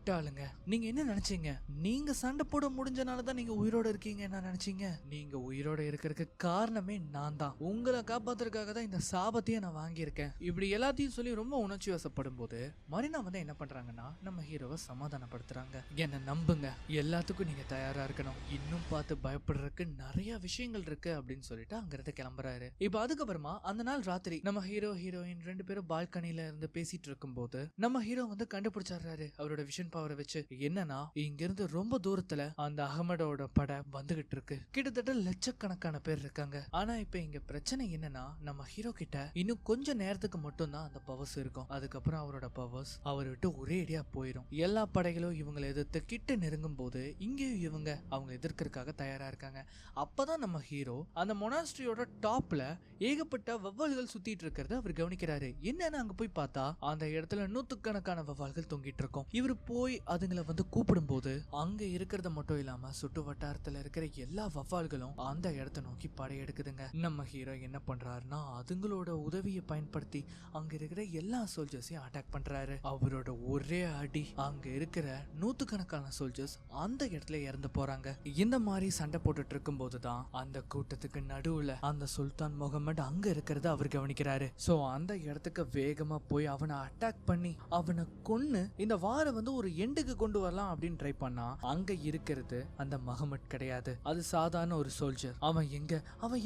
முட்டாளுங்க. நீங்க என்ன நினைச்சீங்க? நீங்க சண்டை போட முடிஞ்சனாலதான் நீங்க உயிரோட இருக்கீங்க என்ன நினைச்சீங்க? நீங்க உயிரோட இருக்கிறதுக்கு காரணமே நான் தான். உங்களை காப்பாத்துறதுக்காக தான் இந்த சாபத்தையே நான் வாங்கியிருக்கேன். இப்படி எல்லாத்தையும் சொல்லி ரொம்ப உணர்ச்சி வசப்படும் போது மரினா வந்து என்ன பண்றாங்கன்னா நம்ம ஹீரோவை சமாதானப்படுத்துறாங்க. என்ன நம்புங்க, எல்லாத்துக்கும் நீங்க தயாரா இருக்கணும். இன்னும் பார்த்து பயப்படுறதுக்கு நிறைய விஷயங்கள் இருக்கு அப்படின்னு சொல்லிட்டு அங்கிருந்து கிளம்புறாரு. இப்ப அதுக்கப்புறமா அந்த நாள் ராத்திரி நம்ம ஹீரோ ஹீரோயின் 2 பேரும் பால்கனில இருந்து பேசிட்டு இருக்கும் போது நம்ம ஹீரோ வந்து கண்டுபிடிச்சாரு அவரோட விஷன் பவரை வச்சு. என்னன்னா இங்க இருந்து ரொம்ப தூரத்துல அந்த அகமடோட படை வந்துகிட்டு இருக்கு. கிட்டத்தட்ட லட்சக்கணக்கான பேர் இருக்காங்க. ஆனா இப்ப இங்க பிரச்சனை என்னன்னா நம்ம ஹீரோ கிட்ட இன்னும் கொஞ்ச நேரத்துக்கு மட்டும் தான் அந்த பவர்ஸ் இருக்கும். அதுக்கப்புறம் அவரோட பவர்ஸ் அவர் விட்டு ஒரே அடியா போயிடும். எல்லா படைகளும் இவங்களை எதிர்த்து கிட்ட நெருங்கும் போது இங்கேயும் இவங்க அவங்க எதிர்க்கிறதுக்காக தயாரா இருக்காங்க. அப்பதான் நம்ம ஹீரோ அந்த மொனாஸ்ட்ரியோட டாப்ல ஏகப்பட்ட வவ்வால்கள் சுத்திட்டு இருக்கிறத அவர் கவனிக்கிறாரு. என்னன்னு அங்க போய் பார்த்தா அந்த இடத்துல நூத்துக்கணக்கான வவ்வால்கள் தொங்கிட்டு இருக்கும். இவர் போய் அதுங்களை வந்து கூப்பிடும் போது அங்க இருக்கிறத மட்டும் இல்லாம சுட்டு வட்டாரத்துல இருக்கிற எல்லா வவ்வால்களும் அந்த இடத்தை நோக்கி படையெடுக்குதுங்க. நம்ம ஹீரோ என்ன பண்றாருன்னா அதுங்களோட உதவியை பயன்படுத்தி அங்க இருக்கிற எல்லா சோல்ஜர்ஸையும் அட்டாக் பண்றாரு. அவரோட ஒரே அடி அங்க இருக்கிற நூத்துக்கணக்கான சோல்ஜர்ஸ் அந்த இடத்துல இறந்து போறாங்க. இந்த மாதிரி சண்டை போட்டுட்டு இருக்கும் போதுதான் அந்த கூட்டத்துக்கு நடுவுல அந்த சுல்தான் முகமது அங்க இருக்கிறத அவர் கவனிக்கிறாரு. சோ அந்த இடத்துக்கு வேகமா போய் அவனை அட்டாக் பண்ணி அவனை கொன்னு இந்த வாரம் வந்து ஒரு எண்டுக்கு கொண்டு வரலாம் அப்படின்னு ட்ரை பண்ணா அங்க இருக்கிறது அந்த முகமது கிடையாது. அது சாதாரண ஒரு சோல்ஜர். அவன்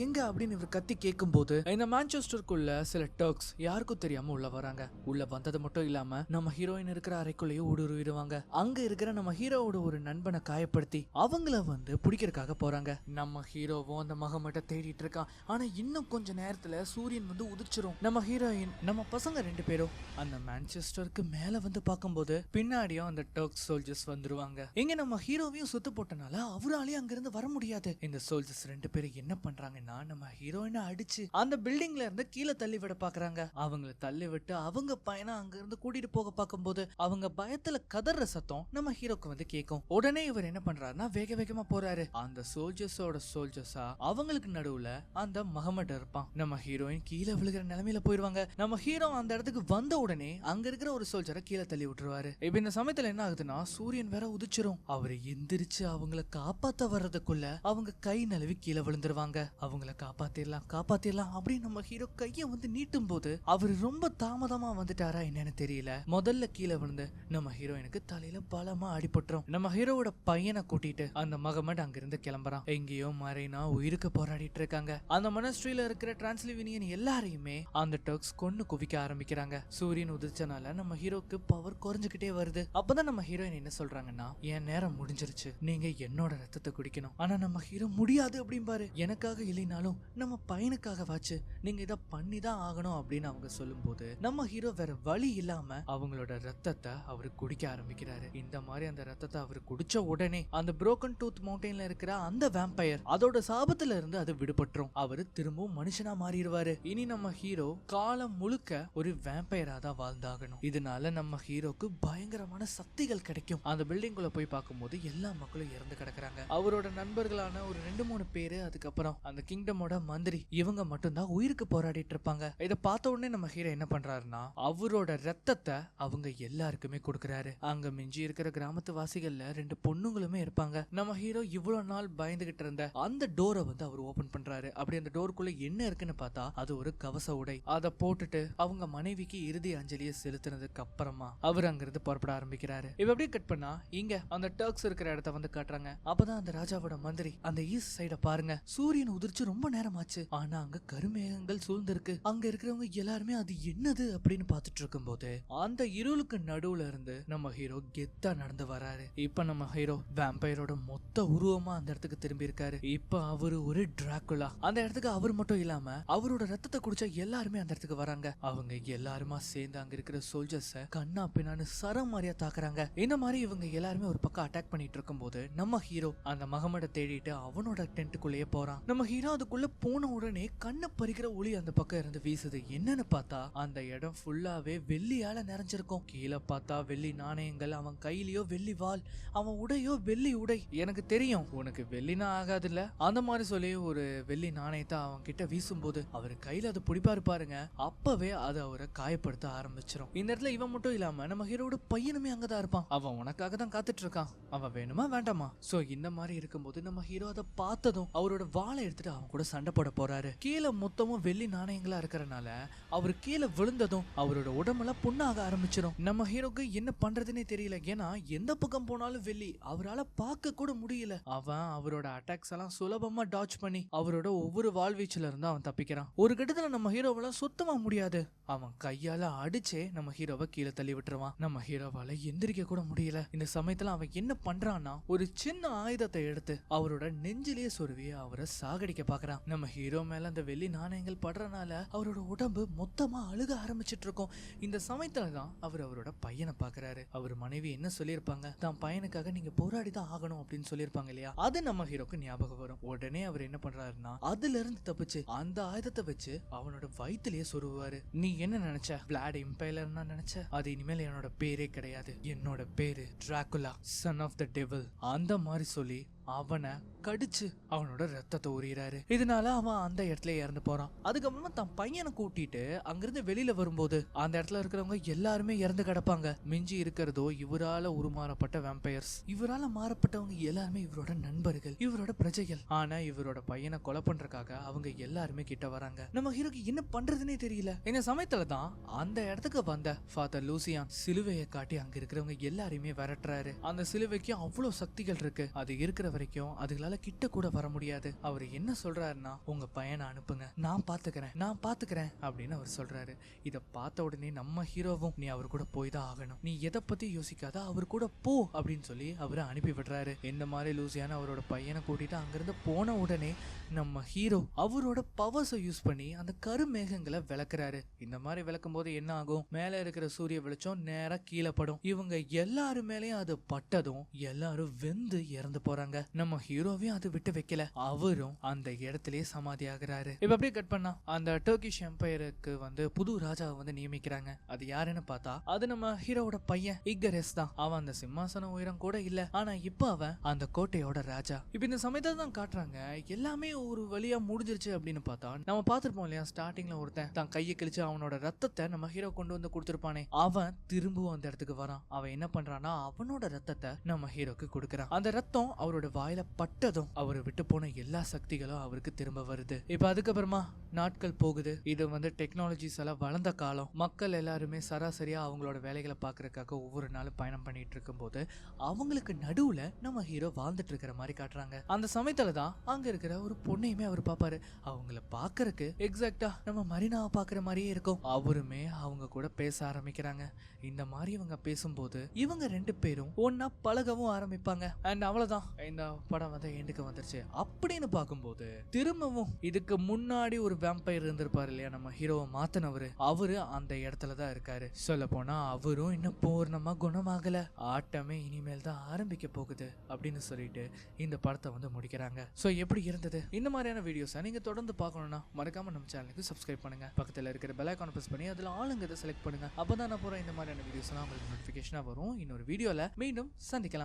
எங்க அப்படின்னு இவர் கத்தி கேட்கும் போது இந்த மான்செஸ்டருக்குள்ள சில டர்க்ஸ் யாருக்கும் தெரியாம உள்ள வராங்க. உள்ள வந்தது மட்டும் இல்லாம நம்ம ஹீரோயின் இருக்கிற அறைக்குள்ளேயே ஊடுருவிடுவாங்க. அங்க இருக்கிற நம்ம ஹீரோவோட ஒரு நண்பனை காயப்படுத்தி அவங்கள வந்து பிடிக்கிறதுக்காக போறாங்க. நம்ம ஹீரோவும் அந்த முகமட்டை தேடிட்டு இருக்கான். ஆனா இன்னும் கொஞ்ச நேரத்துல சூரியன் வந்து உதிச்சிரும். நம்ம ஹீரோயின் நம்ம பசங்க 2 பேரும் அந்த மான்செஸ்டருக்கு மேல வந்து பார்க்கும்போது பின்னாடியும் அந்த டர்க் சோல்ஜர்ஸ் வந்துருவாங்க. எங்க நம்ம ஹீரோவையும் சுத்து போட்டனால அவராலேயே அங்க இருந்து வர முடியாது. இந்த சோல்ஜர்ஸ் 2 பேரும் என்ன பண்றாங்கன்னா நம்ம ஹீரோயினை அடிச்சு அந்த பில்டிங்ல இருந்து கீழே தள்ளி விட பாக்குறாங்க. அவங்கள தள்ளி விட்டு அவங்க பையனை அங்க இருந்து கூட்டிட்டு போக பார்க்கும்போது அவங்க பயத்துல கதற சத்தம் நம்ம ஹீரோக்கு வந்து கேட்கும். உடனே இவர் என்ன பண்றாருன்னா வேக வேகமா போறாரு. அந்த சோல்ஜர்ஸோட சோல்ஜர்ஸா அவங்களுக்கு நடுவுல அந்த முகமது இருப்பான். நம்ம ஹீரோயின் கீழே விழுகிற நிலைமையில போயிருவாங்க. நம்ம ஹீரோ அந்த இடத்துக்கு வந்த உடனே அங்க இருக்கிற ஒரு சோல்ஜரை கீழே தள்ளி விட்டுருவாரு. இப்ப இந்த சமயத்துல என்ன ஆகுதுன்னா சூரியன் வேற உதிச்சிரும். அவரை எந்திரிச்சு அவங்கள காப்பாத்த வர்றதுக்குள்ள அவங்க கை நழுவி கீழே விழுந்துருவாங்க. அவங்கள காப்பாத்திரலாம் அப்படின்னு நம்ம ஹீரோ கைய வந்து நீட்டும் போது அவர் ரொம்ப தாமதமா வந்துட்டாரா என்னன்னு தெரியல. முதல்ல கீழே விழுந்து நம்ம ஹீரோயினுக்கு தலையில பலமா அடிபட்டுரும். நம்ம ஹீரோவோட பையனை கூட்டிட்டு அந்த முகமது அங்கிருந்து கிளம்புறான். எங்கேயோ மரைனா உயிருக்கு போராடிட்டு இருக்காங்க. அந்த மொனாஸ்ட்ரியில இருக்கிற டிரான்ஸ்லிவினியன் எல்லாரையுமே அந்த டர்க்ஸ் கொன்னு குவிக்க ஆரம்பிக்கிறாங்க. சூரியன் உதிச்சனால நம்ம ஹீரோக்கு பவர் குறைஞ்சுக்கிட்டே வருது. அப்பதான் நம்ம ஹீரோயின் என்ன சொல்றாங்கன்னா என் நேரம் முடிஞ்சிருச்சு, நீங்க என்னோட ரத்தத்தை குடிக்கணும். ஆனா நம்ம ஹீரோ முடியாது அப்படிம்பாரு. எனக்காக இல்லைனாலும் நம்ம பையனுக்காக வாச்சு நீங்க இதை பண்ணிதான் ஆகணும் அப்படின்னு அவங்க சொல்லும் போது நம்ம ஹீரோ வேற வழி இல்லாம அவங்களோட ரத்தத்தை அவரு குடிக்க ஆரம்பிக்கிறாரு. இந்த மாதிரி அந்த ரத்தத்தை அவரு குடிச்ச உடனே அந்த புரோக்கன் டூத் மவுண்டன்ல இருக்கிற அந்த வேம்பயர் அதோட சாபத்துல இருந்து அது விடுபட்டுரும். அவரு திரும்பவும் மனுஷனா மாறிடுவாரு. இனி நம்ம ஹீரோ காலம் முழுக்க ஒரு வேம்பயரா தான் வாழ்ந்தாகணும். இதனால நம்ம ஹீரோக்கு பயங்கரமான சக்திகள் கிடைக்கும். அந்த பில்டிங்குள்ள போய் பார்க்கும்போது எல்லா மக்களும் இறந்து கிடக்குறாங்க. அவரோட நண்பர்களான ஒரு 2-3 பேரு அதுக்கப்புறம் அந்த கிங்டமோட மந்திரி இவங்க மட்டும்தான் உயிருக்கு போராடிட்டு இருப்பாங்க. இதை பார்த்த உடனே நம்ம ஹீரோ என்ன பண்றாருன்னா அவரோட ரத்தத்தை அவங்க எல்லாருக்குமே கொடுக்கறாரு. அங்க மிஞ்சி இருக்கிற கிராமத்து வாசிகள்ல 2 பொண்ணுங்களுமே இருப்பாங்க. நம்ம ஹீரோ இவ்வளவு நாள் பயந்துகிட்டு இருந்த அந்த டோரை வந்து அவர் ஓபன் பண்றாரு. அப்படி அந்த டோருக்குள்ள என்ன இருக்குன்னு பார்த்தா அது ஒரு கவச உடை. அதை போட்டுட்டு அவங்க மனைவிக்கு இறுதி அஞ்சலியை செலுத்தினதுக்கு அப்புறமா அவர் அங்கிருந்து புறப்பட ஆரம்பிக்கிறாரு. இப்ப அப்படியே கட் பண்ணா இங்க அந்த டர்க்ஸ் இருக்கிற இடத்த வந்து காட்டுறாங்க. அப்பதான் அந்த ராஜாவோட மந்திரி அந்த ஈஸ்ட் சைட பாருங்க, சூரியன் உதிர்ச்சு ரொம்ப நேரம் ஆச்சு, ஆனா அங்க கருமேகங்கள் சூழ்ந்திருக்கு. அங்க இருக்கிறவங்க எல்லாருமே அது என்னது அப்படின்னு பாத்துட்டு இருக்கும் போது அந்த இருளுக்கு நடுவுல இருந்து நம்ம ஹீரோ கெத்தா நடந்து வராரு. இப்ப நம்ம ஹீரோ வேம்பயரோட மொத்த உருவமா அந்த இடத்துக்கு திரும்பி இருக்காரு. இப்ப அவரு ஒரு டிராகுலா. அந்த இடத்துக்கு அவர் மட்டும் இல்லாம அவரோட ரத்தத்தை குடிச்ச எல்லாருமே அந்த இடத்துக்கு வராங்க. அவங்க எல்லாருமா சேர்ந்து அங்க இருக்கிற சோல்ஜர்ஸ கண்ணா பின்னான்னு சரம் மாதிரியா தாக்குறாங்க. இந்த மாதிரி இவங்க எல்லாருமே ஒரு பக்கம் அட்டாக் பண்ணிட்டு இருக்கும் போது நம்ம ஹீரோ அந்த மகமட தேடிட்டு அவனோட டென்ட்டுக்குள்ளேயே போறான். நம்ம ஹீரோ அதுக்குள்ள போன உடனே கண்ணை பறிக்கிற ஒளி அந்த பக்கம் இருந்து வீசுது. என்னன்னு பார்த்தா அந்த இடம் ஃபுல்லாவே வெள்ளியால நிறைஞ்சிருக்கும். கீழே பார்த்தா வெள்ளி நாணயங்கள், அவன் கையிலயோ வெள்ளி வாள், அவன் உடையோ வெள்ளி உடை. எனக்கு தெரியும் உனக்கு வெள்ளினா ஆகாது இல்ல, அந்த மாதிரி சொல்லி ஒரு வெள்ளி நாணயத்தை அவன் கிட்ட வீசும் போது அவர் கையில அது பிடிப்பாரு பாருங்க, அப்பவே அது அவரை காயப்படுத்த ஆரம்பிச்சிடும். இந்த இடத்துல இவன் மட்டும் இல்லாம நம்ம ஹீரோட பையனுமே அங்க தான் இருப்பான். அவன் உனக்காக தான் காத்துட்டு இருக்கான். அவன் வேணுமா வேண்டாமா? சோ இந்த மாதிரி இருக்கும்போது நம்ம ஹீரோ அதை பார்த்ததும் அவரோட வாளை எடுத்துட்டு அவன் கூட சண்டை போட போறாரு. கீழே மொத்தமும் வெள்ளி நாணயங்களா இருக்கறனால அவர் கீழே விழுந்ததும் அவரோட உடம்பெல்லாம் புண்ணாக ஆரம்பிச்சிடும். நம்ம ஹீரோக்கு என்ன பண்றதுன்னே தெரியல. ஏன்னா எந்த பக்கம் போனாலும் வெள்ளி, அவரால பார்க்க கூட முடியல. அவன் அவரோட அட்டாக்ஸ் எல்லாம் சுலபமா டாச் பண்ணி அவரோட ஒவ்வொரு வாழ்வீச்சுல இருந்து அவன் தப்பிக்கிறான். ஒரு கட்டத்துல நம்ம ஹீரோவால சுத்தமா முடியாது. அவன் கையால அடிச்சே நம்ம ஹீரோவை கீழே தள்ளி விட்டுருவான். நம்ம ஹீரோவால எந்திரிக்க கூட முடியல. இந்த சமயத்துல அவன் என்ன பண்றான்னா ஒரு சின்ன ஆயுதத்தை எடுத்து அவரோட நெஞ்சிலேயே சொருவி அவரை சாகடிக்க பாக்குறான். நம்ம ஹீரோ மேல அந்த வெள்ளி நாணயங்கள் படுறனால அவரோட உடம்பு மொத்தமா அழுக ஆரம்பிச்சிட்டு இருக்கும். இந்த சமயத்துலதான் அவர் அவரோட பையனை பாக்குறாரு. அவர் மனைவி என்ன சொல்லியிருப்பாங்க, தான் பையனுக்காக நீங்க போராடிதான் ஆகணும் அப்படின்னு சொல்லியிருப்பாங்க இல்லையா? அது நம்ம ஹீரோக்கு ஞாபகம் வரும். உடனே அவர் என்ன பண்றாருன்னா அதுல இருந்து தப்பிச்சு அந்த ஆயுதத்தை வச்சு அவனோட வயிற்றுலயே சொருவாரு. நீ என்ன நினைச்ச? பிளாட் இம்பைலர்னா நினைச்ச? அது இனிமேல் என்னோட பேரே கிடையாது. என்னோட பேரு Dracula, son of the devil. அந்த மாதிரி சொல்லி அவனை கடிச்சு அவனோட ரத்தத்தை உரியிறாரு. இதனால அவன் அந்த இடத்துல இறந்து போறான். அதுக்கப்புறமா தன் பையனை கூட்டிட்டு அங்கிருந்து வெளியில வரும்போது அந்த இடத்துல இருக்கிறவங்க எல்லாருமே இறந்து கிடப்பாங்க. மிஞ்சி இருக்கிறதோ இவரால உருமாறப்பட்ட வேம்பயர்ஸ். இவரால மாறப்பட்டவங்க எல்லாருமே இவரோட நண்பர்கள், இவரோட பிரஜைகள். ஆனா இவரோட பையனை கொலை பண்றதுக்காக அவங்க எல்லாருமே கிட்ட வராங்க. நம்ம ஹீரோக்கு என்ன பண்றதுன்னே தெரியல. இந்த சமயத்துலதான் அந்த இடத்துக்கு வந்த ஃபாதர் லூசியான் சிலுவையை காட்டி அங்க இருக்கிறவங்க எல்லாரையுமே விரட்டுறாரு. அந்த சிலுவைக்கு அவ்வளவு சக்திகள் இருக்கு. அது இருக்கிற வரைக்கும் அதுகளால கிட்ட கூட வர முடியாது. அவர் என்ன சொல்றாருன்னா உங்க பையனை அனுப்புங்க, நான் பாத்துக்கிறேன் அப்படின்னு அவர் சொல்றாரு. இத பார்த்த உடனே நம்ம ஹீரோவும் நீ அவர் கூட போய் தான் ஆகணும், நீ எதை பத்தி யோசிக்காத, அவர் கூட போ அப்படின்னு சொல்லி அவரை அனுப்பி விடுறாரு. இந்த மாதிரி லூசியான அவரோட பையனை கூட்டிட்டு அங்கிருந்து போன உடனே நம்ம ஹீரோ அவரோட பவர்ஸை யூஸ் பண்ணி அந்த கருமேகங்களை விளக்குறாரு. இந்த மாதிரி விளக்கும் போது என்ன ஆகும், மேல இருக்கிற சூரிய வெளிச்சம் நேரா கீழே படும். இவங்க எல்லாரு மேலயும் அது பட்டதும் எல்லாரும் வெந்து இறந்து போறாங்க. நம்ம ஹீரோவையும் அது விட்டு வைக்கல. அவரும் அந்த இடத்திலேயே சமாதி ஆகுறாரு. இப்ப அப்படியே கட் பண்ணா அந்த டர்க்கிஷ் எம்பையருக்கு புது ராஜாவை நியமிக்கிறாங்க. அது யாருன்னு பார்த்தா அது நம்ம ஹீரோவோட பையன் இக்கரேஸ் தான். அவன் அந்த சிம்மாசன உயரம் கூட இல்ல, ஆனா இப்ப அவன் அந்த கோட்டையோட ராஜா. இப்ப இந்த சமயத்தை தான் காட்டுறாங்க எல்லாமே ஒரு வழியா முடிஞ்சிருச்சு அப்படின்னு பார்த்தா நம்ம பார்த்திருப்போம் இல்லையா, ஸ்டார்டிங்ல ஒருத்தன் தான் கையை கிழிச்சு அவனோட ரத்தத்தை நம்ம ஹீரோ கொண்டு கொடுத்திருப்பானே, அவன் திரும்பவும் அந்த இடத்துக்கு வரான். அவன் என்ன பண்றான்னா அவனோட ரத்தத்தை நம்ம ஹீரோக்கு கொடுக்கறான். அந்த ரத்தம் அவரோட வாயில பட்டதும் அவரை விட்டு போன எல்லா சக்திகளும் அவருக்கு திரும்ப வருது. இப்ப அதுக்கப்புறமா நாட்கள் போகுது. இது டெக்னாலஜிஸ் எல்லாம் வளர்ந்த காலம். மக்கள் எல்லாருமே சராசரியா அவங்களோட வேலைகளை பாக்குறதுக்காக ஒவ்வொரு நாளும் பயணம் பண்ணிட்டு இருக்கும் போது அவங்களுக்கு நடுவுல நம்ம ஹீரோ வாழ்ந்துட்டு இருக்கிற மாதிரி காட்டுறாங்க. அந்த சமயத்துலதான் அங்க இருக்கிற ஒரு பொண்ணையுமே அவர் பாப்பாரு. அவங்கள பாக்குறதுக்கு எக்ஸாக்டா நம்ம மரினாவை பாக்குற மாதிரியே இருக்கும். அவருமே அவங்க கூட பேச ஆரம்பிக்கிறாங்க. இந்த மாதிரி இவங்க பேசும்போது இவங்க ரெண்டு பேரும் ஒன்னா பழகவும் ஆரம்பிப்பாங்க. அண்ட் அவ்வளவுதான், இந்த படம் எண்டுக்கு வந்துருச்சு. அப்படின்னு பார்க்கும்போது திரும்பவும் இதுக்கு முன்னாடி ஒரு வேம்பயர் இருந்திருப்பாரு இல்லையா, நம்ம ஹீரோவை மாத்தினவரு, அவரு அந்த இடத்துலதான் இருக்காரு. சொல்ல போனா அவரும் இன்னும் பூர்ணமா குணமாகல, ஆட்டமே இனிமேல் தான் ஆரம்பிக்க போகுது அப்படின்னு சொல்லிட்டு இந்த படத்தை முடிக்கிறாங்க. சோ எப்படி இருந்தது? இந்த மாதிரியான வீடியோஸை நீங்க தொடர்ந்து பார்க்கணும்னா மறக்காம நம்ம சேனலுக்கு சப்ஸ்கிரைப் பண்ணுங்க. பக்கத்துல இருக்கிற பெல் ஐகானை பிரஸ் பண்ணி அதுல ஆளுங்கதை செலக்ட் பண்ணுங்க. அப்பதான் நான் போற இந்த மாதிரியான வீடியோஸ் எல்லாம் உங்களுக்கு நோட்டிபிகேஷனா வரும். இன்னொரு வீடியோல மீண்டும் சந்திக்கலாம்.